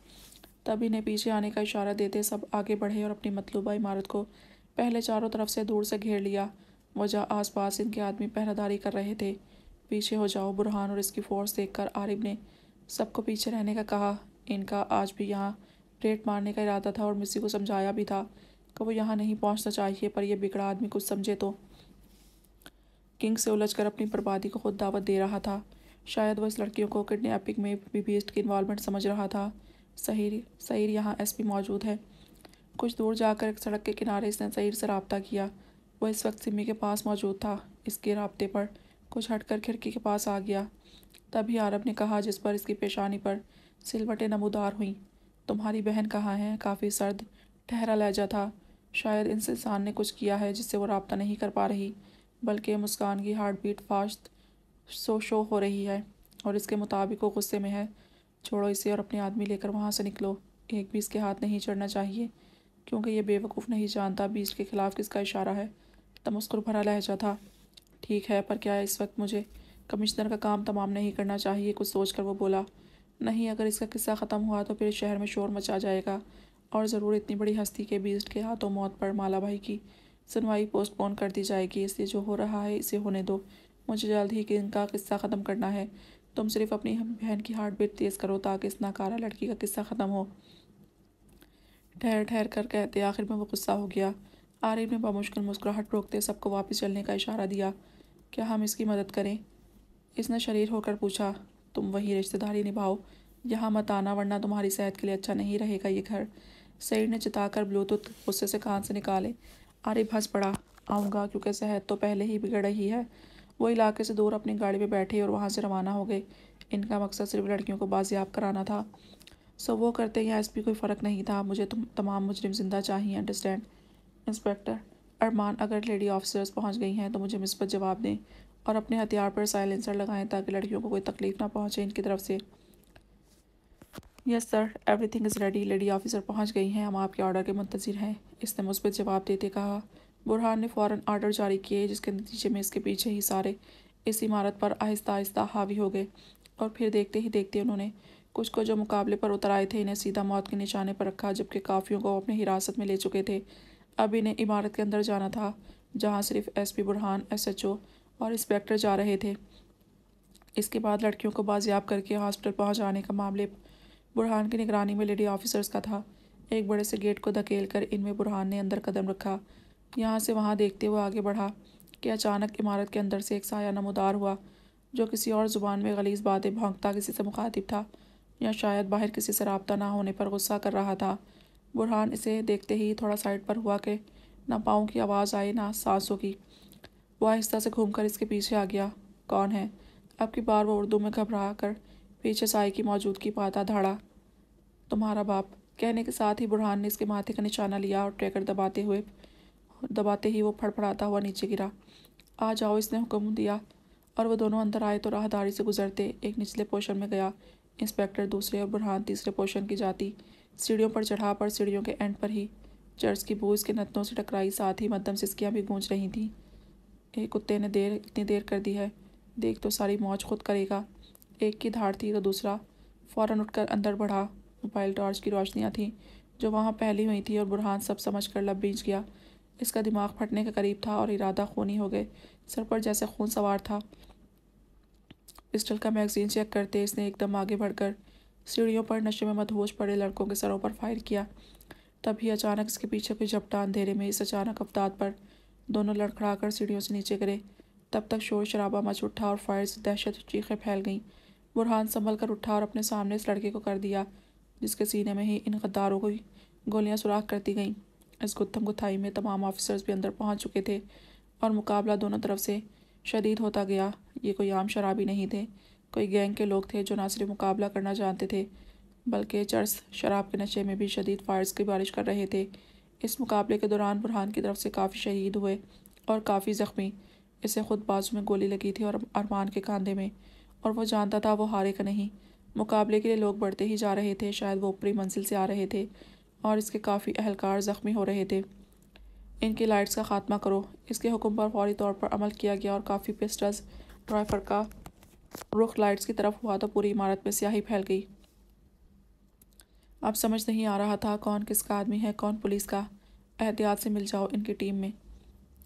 تب انہیں پیچھے آنے کا اشارہ دیتے سب آگے بڑھے اور اپنی مطلوبہ عمارت کو پہلے چاروں طرف سے دور سے گھیر لیا۔ وجہ آس پاس ان کے آدمی پہرہ داری کر رہے تھے۔ پیچھے ہو جاؤ، برہان اور اس کی فورس دیکھ کر عارف نے سب کو پیچھے رہنے کا کہا۔ ان کا آج بھی یہاں ریڈ مارنے کا ارادہ تھا اور مسی کو سمجھایا بھی تھا کہ وہ یہاں نہیں پہنچنا چاہیے، پر یہ بگڑا آدمی کچھ سمجھے تو کنگ سے الجھ کر اپنی بربادی کو خود دعوت دے رہا تھا۔ شاید وہ اس لڑکیوں کو کڈنیپنگ میں بھی بیسٹ کی انوالومنٹ سمجھ رہا تھا۔ سعیر یہاں ایس پی موجود ہے۔ کچھ دور جا کر ایک سڑک کے کنارے اس نے سعیر سے رابطہ کیا۔ وہ اس وقت سمی کے پاس موجود تھا۔ اس کے رابطے پر کچھ ہٹ کر کھڑکی کے پاس آ گیا۔ تبھی عارف نے کہا، جس پر اس کی پیشانی پر سلوٹیں نمودار ہوئیں، تمہاری بہن کہاں ہے؟ کافی سرد ٹھہرا لہجہ تھا۔ شاید اس انسان نے کچھ کیا ہے جس سے وہ رابطہ نہیں کر پا رہی، بلکہ مسکان کی ہارٹ بیٹ فاسٹ شو ہو رہی ہے اور اس کے مطابق وہ غصے میں ہے۔ چھوڑو اسے اور اپنے آدمی لے کر وہاں سے نکلو۔ ایک بھی اس کے ہاتھ نہیں چڑھنا چاہیے، کیونکہ یہ بے وقوف نہیں جانتا بیسٹ کے خلاف کس کا اشارہ ہے۔ تمسخر بھرا لہجہ تھا۔ ٹھیک ہے، پر کیا اس وقت مجھے کمشنر کا کام تمام نہیں کرنا چاہیے؟ کچھ سوچ کر وہ بولا۔ نہیں، اگر اس کا قصہ ختم ہوا تو پھر شہر میں شور مچا جائے گا، اور ضرور اتنی بڑی ہستی کے بیسٹ کے ہاتھوں موت پر مالا بھائی کی سنوائی پوسٹ پون کر دی جائے گی۔ اس لیے جو ہو رہا ہے اسے ہونے دو۔ مجھے جلد ہی ان کا قصہ ختم کرنا ہے۔ تم صرف اپنی بہن کی ہارٹ بیٹ تیز کرو تاکہ اس ناکارہ لڑکی کا قصہ ختم ہو۔ ٹھہر ٹھہر کر کہتے آخر میں وہ غصہ ہو گیا۔ عارف نے بمشکل مسکراہٹ روکتے سب کو واپس چلنے کا اشارہ دیا۔ کیا ہم اس کی مدد کریں؟ اس نے شریر ہو کر پوچھا۔ تم وہی رشتہ داری نبھاؤ، یہاں مت آنا ورنہ تمہاری صحت کے لیے اچھا نہیں رہے گا یہ گھر۔ سعید نے چتا کر بلوٹوتھ غصے سے کان سے نکالے۔ عارف ہنس پڑا۔ آؤں گا، کیونکہ صحت تو پہلے ہی بگڑ رہی ہے۔ وہ علاقے سے دور اپنی گاڑی میں بیٹھے اور وہاں سے روانہ ہو گئے۔ ان کا مقصد صرف لڑکیوں کو بازیاب کرانا تھا، سو وہ کرتے یا اس پہ کوئی فرق نہیں تھا۔ مجھے تمام مجرم زندہ چاہیے، انڈرسٹینڈ؟ انسپکٹر ارمان، اگر لیڈی آفیسرز پہنچ گئی ہیں تو مجھے مثبت جواب دیں اور اپنے ہتھیار پر سائلنسر لگائیں تاکہ لڑکیوں کو کوئی تکلیف نہ پہنچے ان کی طرف سے۔ Yes sir, everything is ready. Lady officer پہنچ گئی ہیں، ہم آپ کے آرڈر کے منتظر ہیں، اس نے مثبت جواب دیتے کہا۔ برہان نے فوراً آرڈر جاری کیے، جس کے نتیجے میں اس کے پیچھے ہی سارے اس عمارت پر آہستہ آہستہ حاوی ہو گئے، اور پھر دیکھتے ہی دیکھتے انہوں نے کچھ کو جو مقابلے پر اتر آئے تھے انہیں سیدھا موت کے نشانے پر رکھا، جبکہ کافیوں کو اپنے حراست میں لے چکے تھے۔ اب انہیں عمارت کے اندر جانا تھا، جہاں صرف ایس پی برہان، ایس ایچ او اور انسپکٹر جا رہے تھے۔ اس کے بعد لڑکیوں کو بازیاب کر کے ہاسپٹل پہنچانے کا معاملے برہان کی نگرانی میں لیڈی آفیسرز کا تھا۔ ایک بڑے سے گیٹ کو دھکیل کر ان میں برہان نے اندر قدم رکھا۔ یہاں سے وہاں دیکھتے ہوئے آگے بڑھا کہ اچانک عمارت کے اندر سے ایک سایہ نمودار ہوا، جو کسی اور زبان میں غلیظ باتیں بھونکتا کسی سے مخاطب تھا، یا شاید باہر کسی سے رابطہ نہ ہونے پر غصہ کر رہا تھا۔ برہان اسے دیکھتے ہی تھوڑا سائڈ پر ہوا کہ نہ پاؤں کی آواز آئے نہ سانسوں کی۔ وہ آہستہ سے گھوم کر اس کے پیچھے آ گیا۔ کون ہے؟ اب کی بار وہ اردو میں گھبرا کر پیچھے سائے کی موجودگی پاتا دھاڑا۔ تمہارا باپ، کہنے کے ساتھ ہی برہان نے اس کے ماتھے کا نشانہ لیا اور ٹریگر دباتے ہی وہ پھڑپڑاتا ہوا نیچے گرا۔ آ جاؤ، اس نے حکم دیا، اور وہ دونوں اندر آئے تو راہداری سے گزرتے ایک نچلے پورشن میں گیا۔ انسپکٹر دوسرے اور برہان تیسرے پورشن کی جاتی سیڑھیوں پر چڑھا، پر سیڑھیوں کے اینڈ پر ہی چرس کی بو اس کے نتنوں سے ٹکرائی، ساتھ ہی مدھم سسکیاں بھی گونج رہی تھیں۔ ایک کتے نے اتنی دیر کر دی ہے، دیکھ تو ساری موج خود کرے گا۔ ایک کی دھاڑ تھی تو دوسرا فوراً اٹھ کر اندر بڑھا۔ موبائل ٹارچ کی روشنیاں تھیں جو وہاں پھیلی ہوئی تھیں، اور برہان سب سمجھ کر لب بھیج گیا۔ اس کا دماغ پھٹنے کے قریب تھا اور ارادہ خونی ہو گئے، سر پر جیسے خون سوار تھا۔ پسٹل کا میگزین چیک کرتے اس نے ایک دم آگے بڑھ کر سیڑھیوں پر نشے میں مدہوش پڑے لڑکوں کے سروں پر فائر کیا۔ تبھی اچانک اس کے پیچھے کوئی جھپٹا۔ اندھیرے میں اس اچانک افداد پر دونوں لڑکھڑا کر سیڑھیوں سے نیچے گرے۔ تب تک شور شرابہ مچ اٹھا اور فائر سے دہشت چیخیں پھیل گئیں۔ برہان سنبھل کر اٹھا اور اپنے سامنے اس لڑکے کو کر دیا، جس کے سینے میں ہی ان غداروں کو گولیاں سوراخ کرتی گئیں۔ اس گتھم گتھائی میں تمام آفیسرز بھی اندر پہنچ چکے تھے، اور مقابلہ دونوں طرف سے شدید ہوتا گیا۔ یہ کوئی عام شرابی نہیں تھے، کوئی گینگ کے لوگ تھے جو نہ صرف مقابلہ کرنا جانتے تھے، بلکہ چرس شراب کے نشے میں بھی شدید فائرز کی بارش کر رہے تھے۔ اس مقابلے کے دوران برہان کی طرف سے کافی شہید ہوئے اور کافی زخمی۔ اسے خود بازو میں گولی لگی تھی اور ارمان کے کاندھے میں، اور وہ جانتا تھا وہ ہارے گا نہیں۔ مقابلے کے لیے لوگ بڑھتے ہی جا رہے تھے، شاید وہ اوپری منزل سے آ رہے تھے، اور اس کے کافی اہلکار زخمی ہو رہے تھے۔ ان کی لائٹس کا خاتمہ کرو۔ اس کے حکم پر فوری طور پر عمل کیا گیا اور کافی پسٹلز ڈرائیور کا رخ لائٹس کی طرف ہوا تو پوری عمارت میں سیاہی پھیل گئی۔ اب سمجھ نہیں آ رہا تھا کون کس کا آدمی ہے، کون پولیس کا۔ احتیاط سے مل جاؤ ان کی ٹیم میں۔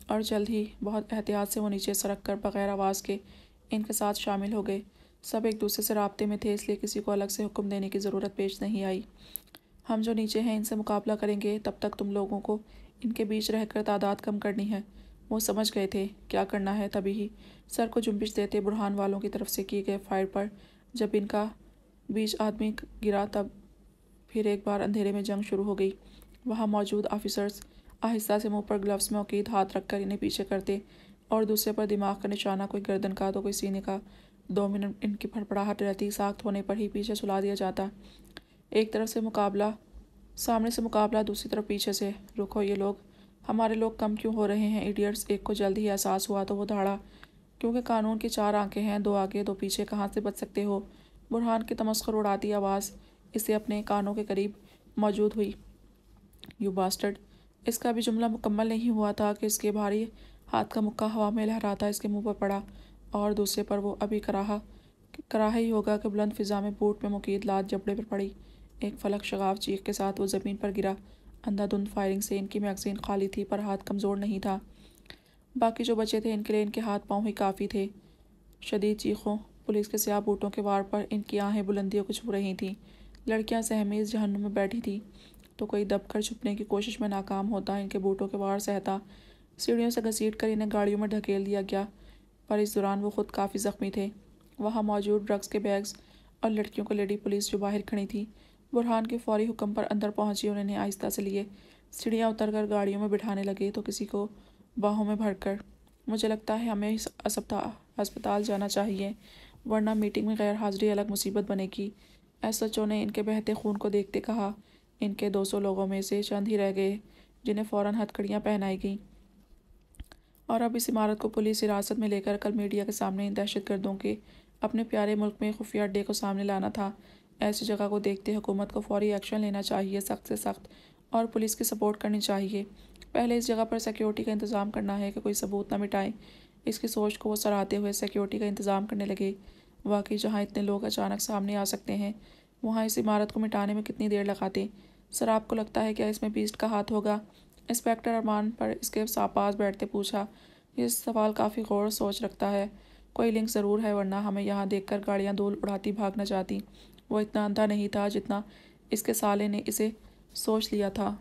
اور جلد ہی بہت احتیاط سے وہ نیچے سرک کر بغیر آواز کے ان کے ساتھ شامل ہو گئے۔ سب ایک دوسرے سے رابطے میں تھے، اس لیے کسی کو الگ سے حکم دینے کی ضرورت پیش نہیں آئی۔ ہم جو نیچے ہیں ان سے مقابلہ کریں گے، تب تک تم لوگوں کو ان کے بیچ رہ کر تعداد کم کرنی ہے۔ وہ سمجھ گئے تھے کیا کرنا ہے۔ تبھی ہی سر کو جنبش دیتے برہان والوں کی طرف سے کیے گئے فائر پر جب ان کا بیچ آدمی گرا، تب پھر ایک بار اندھیرے میں جنگ شروع ہو گئی۔ وہاں موجود آفیسرز آہستہ سے منہ پر گلوز میں عقید ہاتھ رکھ کر انہیں پیچھے کرتے اور دوسرے پر دماغ کا نشانہ، کوئی گردن کا تو کوئی سینے کا۔ 2 منٹ ان کی پھڑپڑاہٹ رہتی، ساخت ہونے پر ہی پیچھے سلا دیا جاتا۔ ایک طرف سے مقابلہ، سامنے سے مقابلہ، دوسری طرف پیچھے سے۔ رکو یہ لوگ، ہمارے لوگ کم کیوں ہو رہے ہیں ایڈیٹس؟ ایک کو جلد ہی احساس ہوا تو وہ دھاڑا، کیونکہ قانون کی 4 آنکھیں ہیں، 2 آگے 2 پیچھے، کہاں سے بچ سکتے ہو؟ برہان کی تمسخر اڑاتی آواز اسے اپنے کانوں کے قریب موجود ہوئی۔ You bastard! اس کا بھی جملہ مکمل نہیں ہوا تھا کہ اس کے بھاری ہاتھ کا مکہ ہوا میں لہراتا اس کے منہ پر پڑا اور دوسرے پر وہ ابھی کراہا ہی ہوگا کہ بلند فضا میں بوٹ میں مقید لات جبڑے پر پڑی۔ ایک فلک شگاف چیخ کے ساتھ وہ زمین پر گرا۔ اندھا دھند فائرنگ سے ان کی میگزین خالی تھی، پر ہاتھ کمزور نہیں تھا۔ باقی جو بچے تھے ان کے لیے ان کے ہاتھ پاؤں ہی کافی تھے۔ شدید چیخوں، پولیس کے سیاہ بوٹوں کے وار پر ان کی آہیں بلندیوں کو چھو رہی تھیں۔ لڑکیاں سہمی اس جہنم میں بیٹھی تھیں تو کوئی دب کر چھپنے کی کوشش میں ناکام ہوتا، ان کے بوٹوں کے وار سہتا۔ سیڑھیوں سے گھسیٹ کر انہیں گاڑیوں میں ڈھکیل دیا گیا، پر اس دوران وہ خود کافی زخمی تھے۔ وہاں موجود ڈرگز کے بیگز اور لڑکیوں کو لیڈی پولیس جو باہر کھڑی تھی، برہان کے فوری حکم پر اندر پہنچی اور انہیں آہستہ سے لیے سیڑھیاں اتر کر گاڑیوں میں بٹھانے لگے تو کسی کو باہوں میں بھر کر۔ مجھے لگتا ہے ہمیں ہسپتال جانا چاہیے، ورنہ میٹنگ میں غیر حاضری الگ مصیبت بنے گی، ایس ایچ او نے ان کے بہتے خون کو دیکھتے کہا۔ ان کے 200 لوگوں میں سے چند ہی رہ گئے جنہیں فوراً ہتھکڑیاں پہنائی گئیں، اور اب اس عمارت کو پولیس حراست میں لے کر کل میڈیا کے سامنے ان دہشت گردوں کے اپنے پیارے ملک میں خفیہ اڈے کو سامنے لانا تھا۔ ایسی جگہ کو دیکھتے حکومت کو فوری ایکشن لینا چاہیے، سخت سے سخت، اور پولیس کی سپورٹ کرنی چاہیے۔ پہلے اس جگہ پر سیکیورٹی کا انتظام کرنا ہے کہ کوئی ثبوت نہ مٹائیں۔ اس کی سوچ کو وہ سراہتے ہوئے سیکیورٹی کا انتظام کرنے لگے۔ واقعی جہاں اتنے لوگ اچانک سامنے آ سکتے ہیں، وہاں اس عمارت کو مٹانے میں کتنی دیر لگاتے؟ سر آپ کو لگتا ہے کیا اس میں بیسٹ کا ہاتھ ہوگا؟ انسپکٹر ارمان پر اس کے پاس بیٹھتے پوچھا۔ یہ سوال کافی غور سوچ رکھتا ہے۔ کوئی لنک ضرور ہے، ورنہ ہمیں یہاں دیکھ کر گاڑیاں دھول اڑاتی بھاگ نہ جاتی۔ وہ اتنا اندھا نہیں تھا جتنا اس کے سالے نے اسے سوچ لیا تھا۔